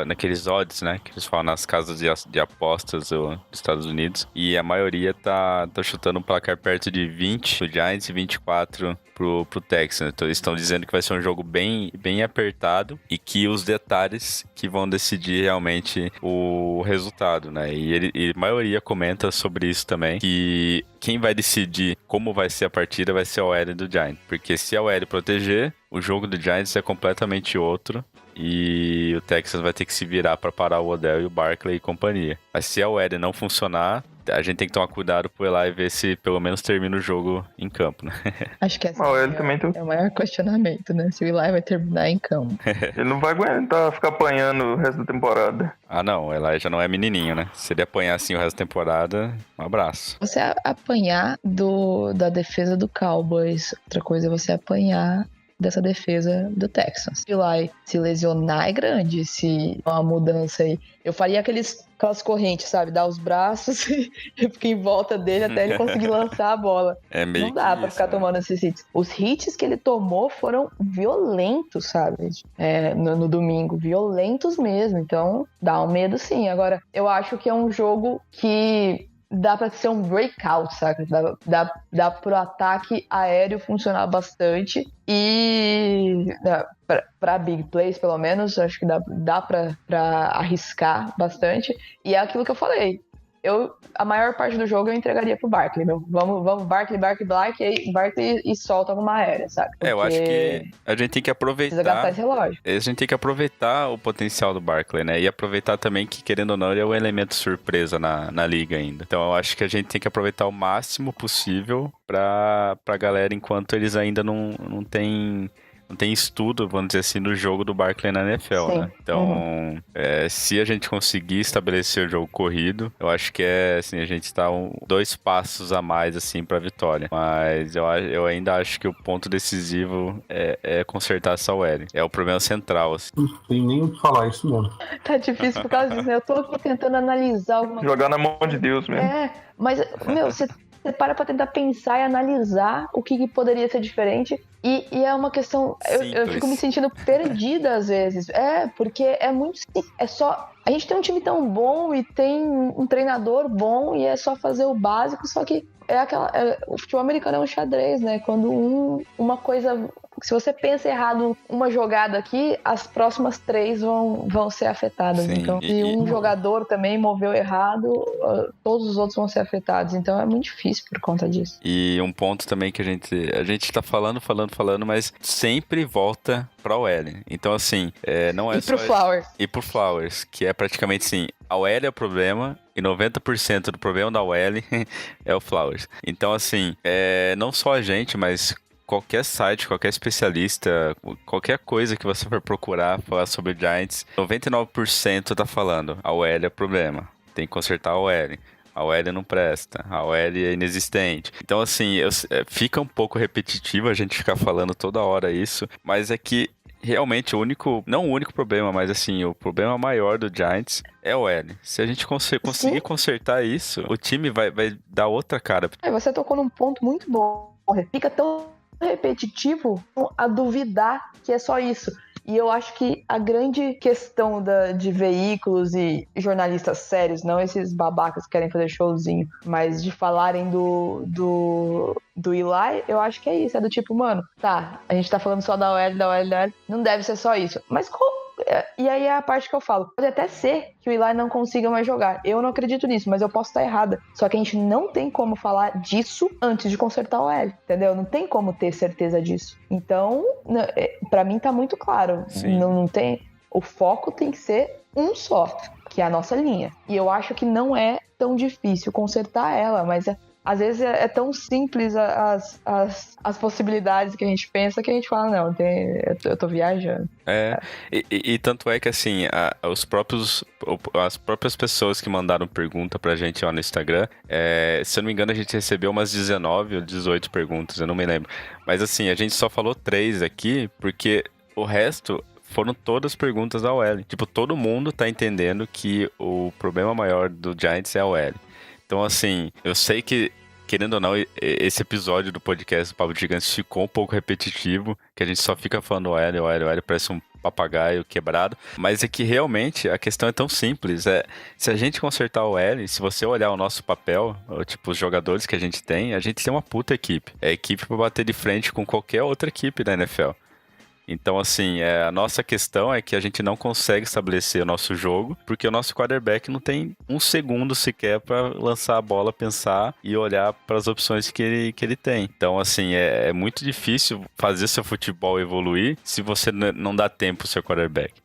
naqueles odds, né? Que eles falam nas casas de apostas dos Estados Unidos. E a maioria tá chutando um placar perto de 20 pro Giants e 24 pro Texans. Então eles estão dizendo que vai ser um jogo bem, bem apertado e que os detalhes que vão decidir realmente o resultado, né? E a maioria comenta sobre isso também, que quem vai decidir como vai ser a partida vai ser a OL do Giants. Porque se a OL proteger, o jogo do Giants é completamente outro. E o Texans vai ter que se virar para parar o Odell e o Barkley e companhia. Mas se a OL não funcionar, a gente tem que tomar cuidado pro Eli ver se pelo menos termina o jogo em campo, né? Acho que esse também é o maior questionamento, né? Se o Eli vai terminar em campo. Ele não vai aguentar ficar apanhando o resto da temporada. Ah, não, o Eli já não é menininho, né? Se ele apanhar assim o resto da temporada, um abraço. Você apanhar da defesa do Cowboys, outra coisa é você apanhar dessa defesa do Texans. Se o Eli se lesionar é grande, se uma mudança aí. Eu faria aquelas correntes, sabe? Dar os braços e ficar em volta dele até ele conseguir lançar a bola. É meio não dá pra isso, ficar né? tomando esses hits. Os hits que ele tomou foram violentos, sabe? No domingo. Violentos mesmo. Então, dá um medo sim. Agora, eu acho que é um jogo que dá pra ser um breakout, sabe? Dá pro ataque aéreo funcionar bastante e pra big plays, pelo menos, acho que dá pra arriscar bastante. E é aquilo que eu falei. A maior parte do jogo eu entregaria pro Barkley, meu. Vamos, Barkley, Barkley e solta alguma aérea, sabe? Porque eu acho que a gente tem que aproveitar. Precisa gastar esse relógio. A gente tem que aproveitar o potencial do Barkley, né? E aproveitar também que, querendo ou não, ele é um elemento surpresa na liga ainda. Então eu acho que a gente tem que aproveitar o máximo possível pra galera, enquanto eles ainda não tem estudo, vamos dizer assim, no jogo do Barkley na NFL, Sim. né? Então, se a gente conseguir estabelecer o jogo corrido, eu acho que assim, a gente tá 2 passos a mais, assim, pra vitória. Mas eu ainda acho que o ponto decisivo é consertar essa OL. É o problema central, assim. Não tem nem o que falar isso mesmo. Tá difícil por causa disso, né? Eu tô aqui tentando analisar alguma coisa. Jogar na mão de Deus mesmo. Mas, meu, você para pra tentar pensar e analisar o que poderia ser diferente. E é uma questão... Eu fico me sentindo perdida às vezes. Porque é muito simples. É só... A gente tem um time tão bom e tem um treinador bom e é só fazer o básico, só que o futebol americano é um xadrez, né? Quando uma coisa... Se você pensa errado uma jogada aqui, as próximas 3 vão ser afetadas. Sim, então, se um jogador também moveu errado, todos os outros vão ser afetados. Então, é muito difícil por conta disso. E um ponto também que a gente tá falando, mas sempre volta pra OL. Então, assim, não é e só... pro Flowers. E pro Flowers, que é praticamente assim, a OL é o problema e 90% do problema da OL é o Flowers. Então, assim, não só a gente, mas qualquer site, qualquer especialista, qualquer coisa que você for procurar falar sobre o Giants, 99% tá falando, a OL é o problema, tem que consertar a OL. A OL não presta, a OL é inexistente. Então, assim, fica um pouco repetitivo a gente ficar falando toda hora isso, mas é que realmente não o único problema, mas assim, o problema maior do Giants é o OL. Se a gente conseguir consertar isso, o time vai dar outra cara. Você tocou num ponto muito bom. Fica tão repetitivo a duvidar que é só isso. E eu acho que a grande questão de veículos e jornalistas sérios, não esses babacas que querem fazer showzinho, mas de falarem do Eli, eu acho que é isso. É do tipo, mano, tá, a gente tá falando só da OL, não deve ser só isso. Mas e aí é a parte que eu falo. Pode até ser que o Eli não consiga mais jogar. Eu não acredito nisso, mas eu posso estar errada. Só que a gente não tem como falar disso antes de consertar o OL, entendeu? Não tem como ter certeza disso. Então, pra mim tá muito claro. Não tem... O foco tem que ser um só, que é a nossa linha. E eu acho que não é tão difícil consertar ela, mas às vezes é tão simples as possibilidades que a gente pensa que a gente fala, não, eu tô viajando. E tanto é que assim, as próprias pessoas que mandaram pergunta pra gente lá no Instagram, se eu não me engano a gente recebeu umas 19 ou 18 perguntas, eu não me lembro. Mas assim, a gente só falou 3 aqui, porque o resto foram todas perguntas da OL. Tipo, todo mundo tá entendendo que o problema maior do Giants é a OL. Então, assim, eu sei que querendo ou não, esse episódio do podcast do Papo de Gigantes ficou um pouco repetitivo, que a gente só fica falando o L, parece um papagaio quebrado, mas é que realmente a questão é tão simples, se a gente consertar o L, se você olhar o nosso papel, tipo, os jogadores que a gente tem uma puta equipe, é equipe pra bater de frente com qualquer outra equipe da NFL. Então, assim, a nossa questão é que a gente não consegue estabelecer o nosso jogo, porque o nosso quarterback não tem um segundo sequer para lançar a bola, pensar e olhar para as opções que ele tem. Então, assim, é muito difícil fazer seu futebol evoluir se você não dá tempo pro seu quarterback.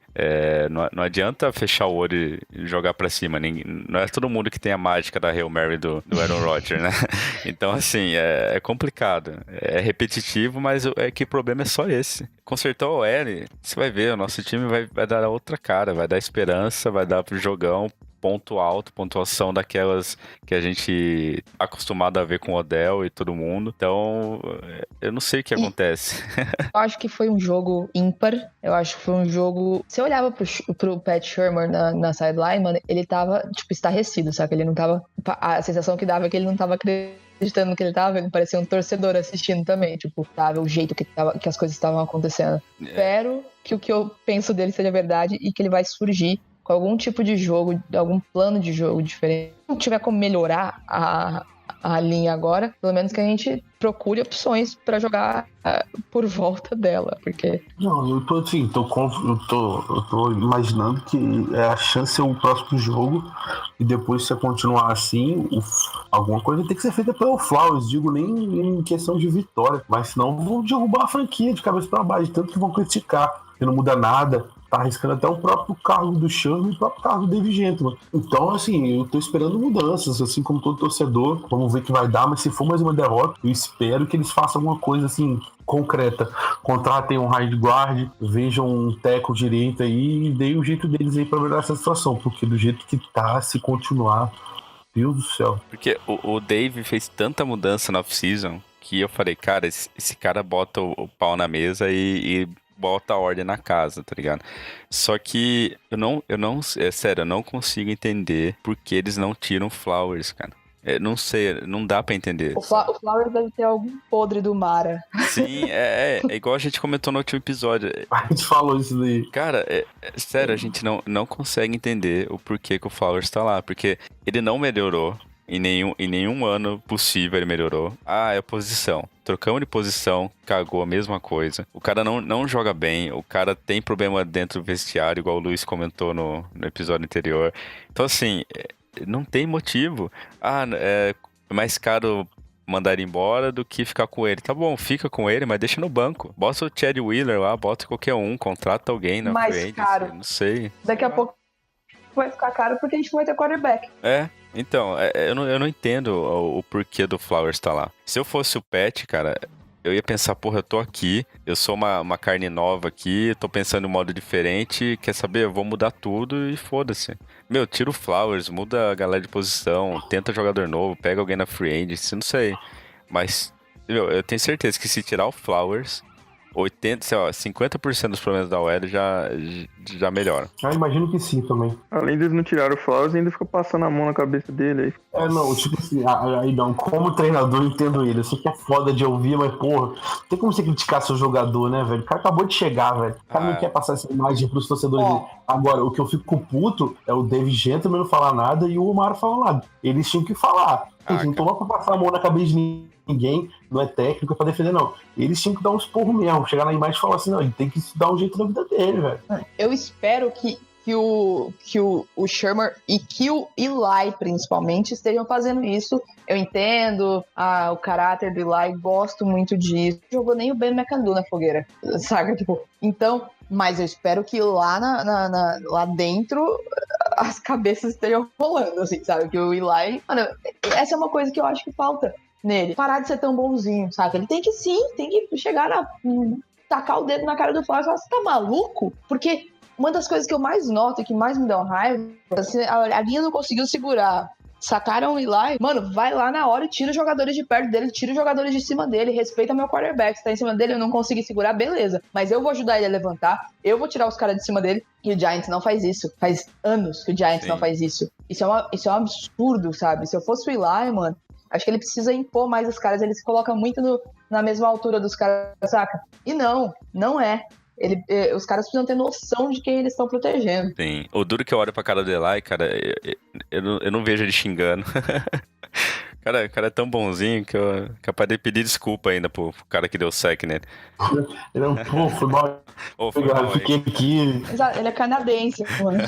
Não adianta fechar o olho e jogar pra cima. Não é todo mundo que tem a mágica da Hail Mary do Aaron Rodgers, né? Então, assim, é complicado. É repetitivo, mas é que o problema é só esse. Consertou o L, você vai ver, o nosso time vai dar outra cara, vai dar esperança, vai dar pro jogão, ponto alto, pontuação daquelas que a gente tá acostumado a ver com o Odell e todo mundo. Então, eu não sei o que acontece. Eu acho que foi um jogo ímpar. Eu acho que foi um jogo... Você olhava pro Pat Shurmur na sideline, mano, ele tava, tipo, estarrecido, sabe? Ele não tava... A sensação que dava é que ele não tava acreditando no que ele tava vendo. Parecia um torcedor assistindo também. Tipo, tava o jeito que as coisas estavam acontecendo. Espero que o que eu penso dele seja verdade e que ele vai surgir com algum tipo de jogo, algum plano de jogo diferente. Se não tiver como melhorar a linha agora, pelo menos que a gente procure opções pra jogar por volta dela, porque... Não, eu tô assim, eu tô imaginando que a chance é o próximo jogo e depois, se continuar assim, alguma coisa tem que ser feita pelo Flowers, digo nem em questão de vitória, mas senão vão derrubar a franquia de cabeça pra baixo, tanto que vão criticar, que não muda nada. Tá arriscando até o próprio cargo do Shurmur e o próprio cargo do Dave Gettleman. Então, assim, eu tô esperando mudanças, assim como todo torcedor. Vamos ver o que vai dar, mas se for mais uma derrota, eu espero que eles façam alguma coisa, assim, concreta. Contratem um right guard, vejam um tackle direito aí e deem o jeito deles aí pra melhorar essa situação, porque do jeito que tá, se continuar, Deus do céu. Porque o Dave fez tanta mudança na off-season que eu falei, cara, esse cara bota o pau na mesa e bota a ordem na casa, tá ligado? Só que eu não consigo entender por que eles não tiram Flowers, cara. Não sei, não dá pra entender. O Flowers deve ter algum podre do Mara. Sim, é igual a gente comentou no último episódio. A gente falou isso daí. Cara, sério, a gente não consegue entender o porquê que o Flowers tá lá, porque ele não melhorou. Em nenhum ano possível ele melhorou. É posição. Trocamos de posição, cagou a mesma coisa. O cara não joga bem, o cara tem problema dentro do vestiário, igual o Luiz comentou no episódio anterior. Então, assim, não tem motivo. É mais caro mandar ele embora do que ficar com ele. Tá bom, fica com ele, mas deixa no banco. Bota o Chad Wheeler lá, bota qualquer um, contrata alguém na frente. Mais caro. Não sei. Daqui a pouco vai ficar caro porque a gente não vai ter quarterback. Então, eu não entendo o porquê do Flowers estar lá. Se eu fosse o Pat, cara, eu ia pensar, porra, eu tô aqui, eu sou uma carne nova aqui, tô pensando em um modo diferente, quer saber? Eu vou mudar tudo e foda-se. Meu, tira o Flowers, muda a galera de posição, tenta jogador novo, pega alguém na free agency, não sei. Mas, eu tenho certeza que se tirar o Flowers... 50% dos problemas da OL já melhoram. Imagino que sim também. Além de não tirar o Flowers, ainda ficou passando a mão na cabeça dele aí. Não, tipo assim, aí não, como treinador eu entendo ele. Eu sei que é foda de ouvir, mas porra, tem como você criticar seu jogador, né, velho? O cara acabou de chegar, velho. O cara não quer passar essa imagem pros torcedores dele. Agora, o que eu fico com puto é o Dave Gettleman não falar nada e o Omar falar nada. Eles tinham que falar. Eles não estão lá pra passar a mão na cabeça de ninguém, não é técnico, é pra defender, não. Eles tinham que dar uns porros mesmo, chegar na imagem e falar assim, não, ele tem que dar um jeito na vida dele, velho. Eu espero que o Shurmur e que o Eli, principalmente, estejam fazendo isso. Eu entendo o caráter do Eli, gosto muito disso. Não jogou nem o Ben McAdoo na fogueira, saca? Tipo, então, mas eu espero que lá lá dentro as cabeças estejam rolando, assim, sabe? Que o Eli... Mano, essa é uma coisa que eu acho que falta nele. Parar de ser tão bonzinho, saca? Ele tem que chegar tacar o dedo na cara do Flávio e falar, você tá maluco? Porque uma das coisas que eu mais noto e que mais me dá raiva, assim, a linha não conseguiu segurar. Sacaram o Eli, mano, vai lá na hora e tira os jogadores de perto dele, tira os jogadores de cima dele, respeita meu quarterback. Se tá em cima dele, eu não consegui segurar, beleza. Mas eu vou ajudar ele a levantar, eu vou tirar os caras de cima dele. E o Giants não faz isso. Faz anos que o Giants não faz isso. Isso é um absurdo, sabe? Se eu fosse o Eli, mano, Acho que ele precisa impor mais os caras, ele se coloca muito na mesma altura dos caras, saca? E não é. Os caras precisam ter noção de quem eles estão protegendo. Sim. O duro que eu olho pra cara do Eli, cara, eu não vejo ele xingando. O cara é tão bonzinho que eu capaz de pedir desculpa ainda pro cara que deu sec nele. Ele é um pouco, foi mal. Foi Fiquei aqui. Exato, ele é canadense, mano.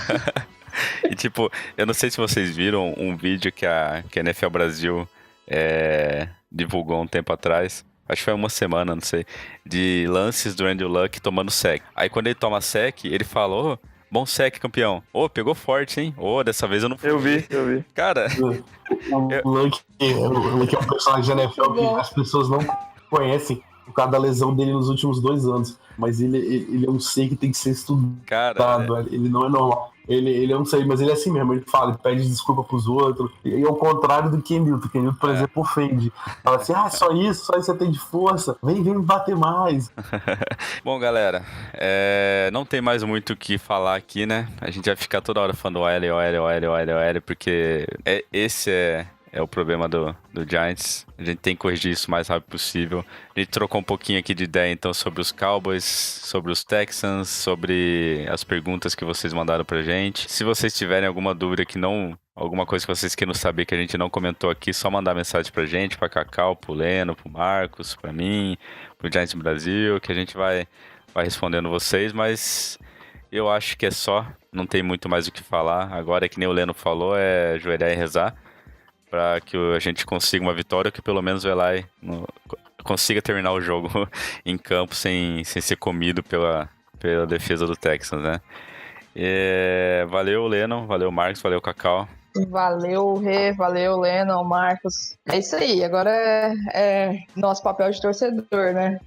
E tipo, eu não sei se vocês viram um vídeo que a NFL Brasil divulgou um tempo atrás. Acho que foi uma semana, não sei. De lances do Andrew Luck tomando sec. Aí quando ele toma sec, ele falou: bom sec, campeão. Pegou forte, hein? Dessa vez eu não fui. Eu vi. Cara... O Luck é um personagem da NFL que as pessoas não conhecem por causa da lesão dele nos últimos 2 anos. Mas ele é um sei que tem que ser estudado. Cara, ele não é normal. Ele é um sei, mas ele é assim mesmo. Ele fala, ele pede desculpa pros outros. E ao contrário do Ken Newton. Ken Newton, por exemplo, ofende. Fala assim, só isso você tem de força. Vem me bater mais. Bom, galera, não tem mais muito o que falar aqui, né? A gente vai ficar toda hora falando OL, porque esse é o problema do Giants. A gente tem que corrigir isso o mais rápido possível. A gente trocou um pouquinho aqui de ideia, então, sobre os Cowboys, sobre os Texans, sobre as perguntas que vocês mandaram pra gente. Se vocês tiverem alguma dúvida alguma coisa que vocês queiram saber que a gente não comentou aqui, só mandar mensagem pra gente, pra Cacau, pro Leno, pro Marcos, pra mim, pro Giants Brasil, que a gente vai respondendo vocês, mas eu acho que é só, não tem muito mais o que falar. Agora, que nem o Leno falou, é ajoelhar e rezar para que a gente consiga uma vitória, que pelo menos o Eli consiga terminar o jogo em campo sem ser comido pela defesa do Texans, né? Valeu, Lennon, valeu, Marcos, valeu, Cacau. Valeu, Rê, valeu, Lennon, Marcos. É isso aí, agora é nosso papel de torcedor, né?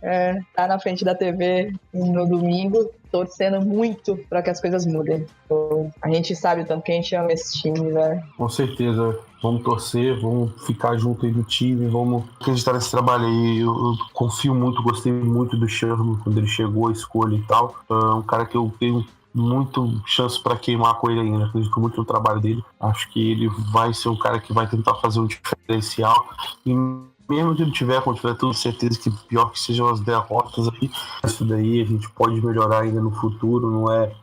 Tá na frente da TV no domingo, torcendo muito para que as coisas mudem. Então, a gente sabe o tanto que a gente ama esse time, né? Com certeza, vamos torcer, vamos ficar junto aí no time, vamos acreditar nesse trabalho aí. Eu confio muito, gostei muito do Sherman quando ele chegou, a escolha e tal. É um cara que eu tenho muito chance para queimar com ele ainda. Acredito muito no trabalho dele. Acho que ele vai ser um cara que vai tentar fazer um diferencial. E mesmo que ele tiver, quando tiver toda certeza que pior que sejam as derrotas aí, isso daí a gente pode melhorar ainda no futuro.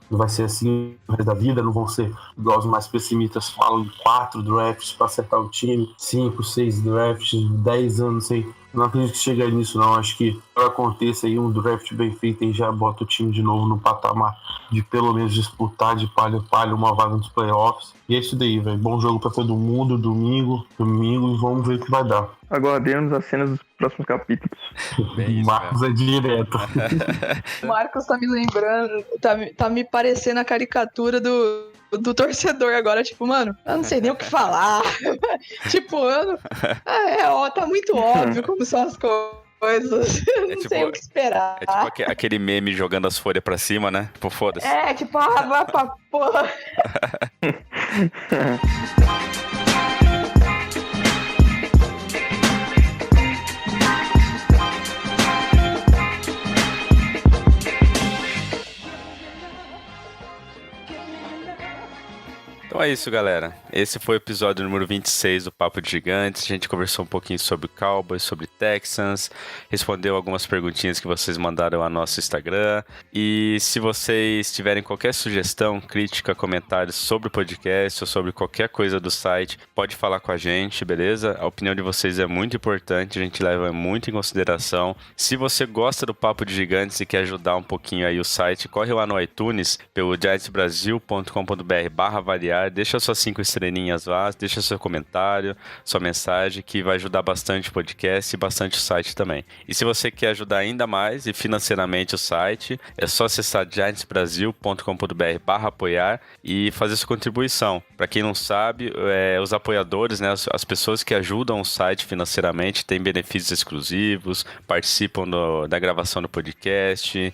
Não vai ser assim o resto da vida. Não vão ser igual os mais pessimistas falam, 4 drafts para acertar o time, 5, 6 drafts, 10 anos sem. Não acredito que chegue nisso, não. Acho que aconteça aí um draft bem feito e já bota o time de novo no patamar de pelo menos disputar de palha a palha uma vaga nos playoffs. E é isso daí, velho. Bom jogo pra todo mundo, domingo, e vamos ver o que vai dar. Aguardemos as cenas dos próximos capítulos. Marcos é direto. Marcos tá me lembrando, tá me parecendo a caricatura do torcedor agora, tipo, mano, eu não sei nem o que falar. Tipo, tá muito óbvio como são as coisas. Eu não sei o que esperar. É tipo aquele meme jogando as folhas pra cima, né? Tipo, foda-se. Vai pra porra. Então é isso, galera. Esse foi o episódio número 26 do Papo de Gigantes. A gente conversou um pouquinho sobre Cowboys, sobre Texans, respondeu algumas perguntinhas que vocês mandaram no nosso Instagram. E se vocês tiverem qualquer sugestão, crítica, comentários sobre o podcast ou sobre qualquer coisa do site, pode falar com a gente, beleza? A opinião de vocês é muito importante, a gente leva muito em consideração. Se você gosta do Papo de Gigantes e quer ajudar um pouquinho aí o site, corre lá no iTunes, pelo giantsbrasil.com.br/avaliar, deixa suas 5 estrelinhas lá, deixa seu comentário, sua mensagem, que vai ajudar bastante o podcast e bastante o site também. E se você quer ajudar ainda mais e financeiramente o site, é só acessar giantsbrasil.com.br/apoiar e fazer sua contribuição. Para quem não sabe, os apoiadores, né, as pessoas que ajudam o site financeiramente têm benefícios exclusivos, participam da gravação do podcast,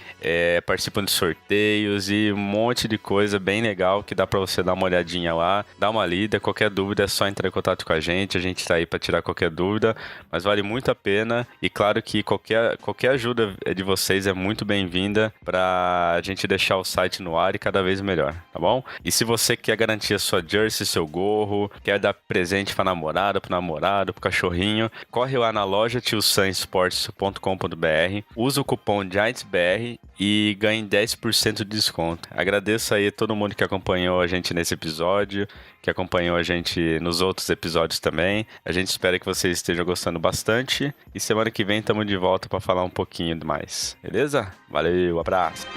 participam de sorteios e um monte de coisa bem legal que dá para você dar uma olhadinha olhadinha lá, dá uma lida, qualquer dúvida é só entrar em contato com a gente tá aí para tirar qualquer dúvida, mas vale muito a pena e claro que qualquer ajuda de vocês é muito bem-vinda para a gente deixar o site no ar e cada vez melhor, tá bom? E se você quer garantir a sua jersey, seu gorro, quer dar presente para namorada, pro namorado, pro cachorrinho, corre lá na loja tiosansports.com.br, usa o cupom GIANTSBR e ganhe 10% de desconto. Agradeço aí a todo mundo que acompanhou a gente nesse episódio, que acompanhou a gente nos outros episódios também. A gente espera que vocês estejam gostando bastante e semana que vem estamos de volta para falar um pouquinho mais, beleza? Valeu, abraço!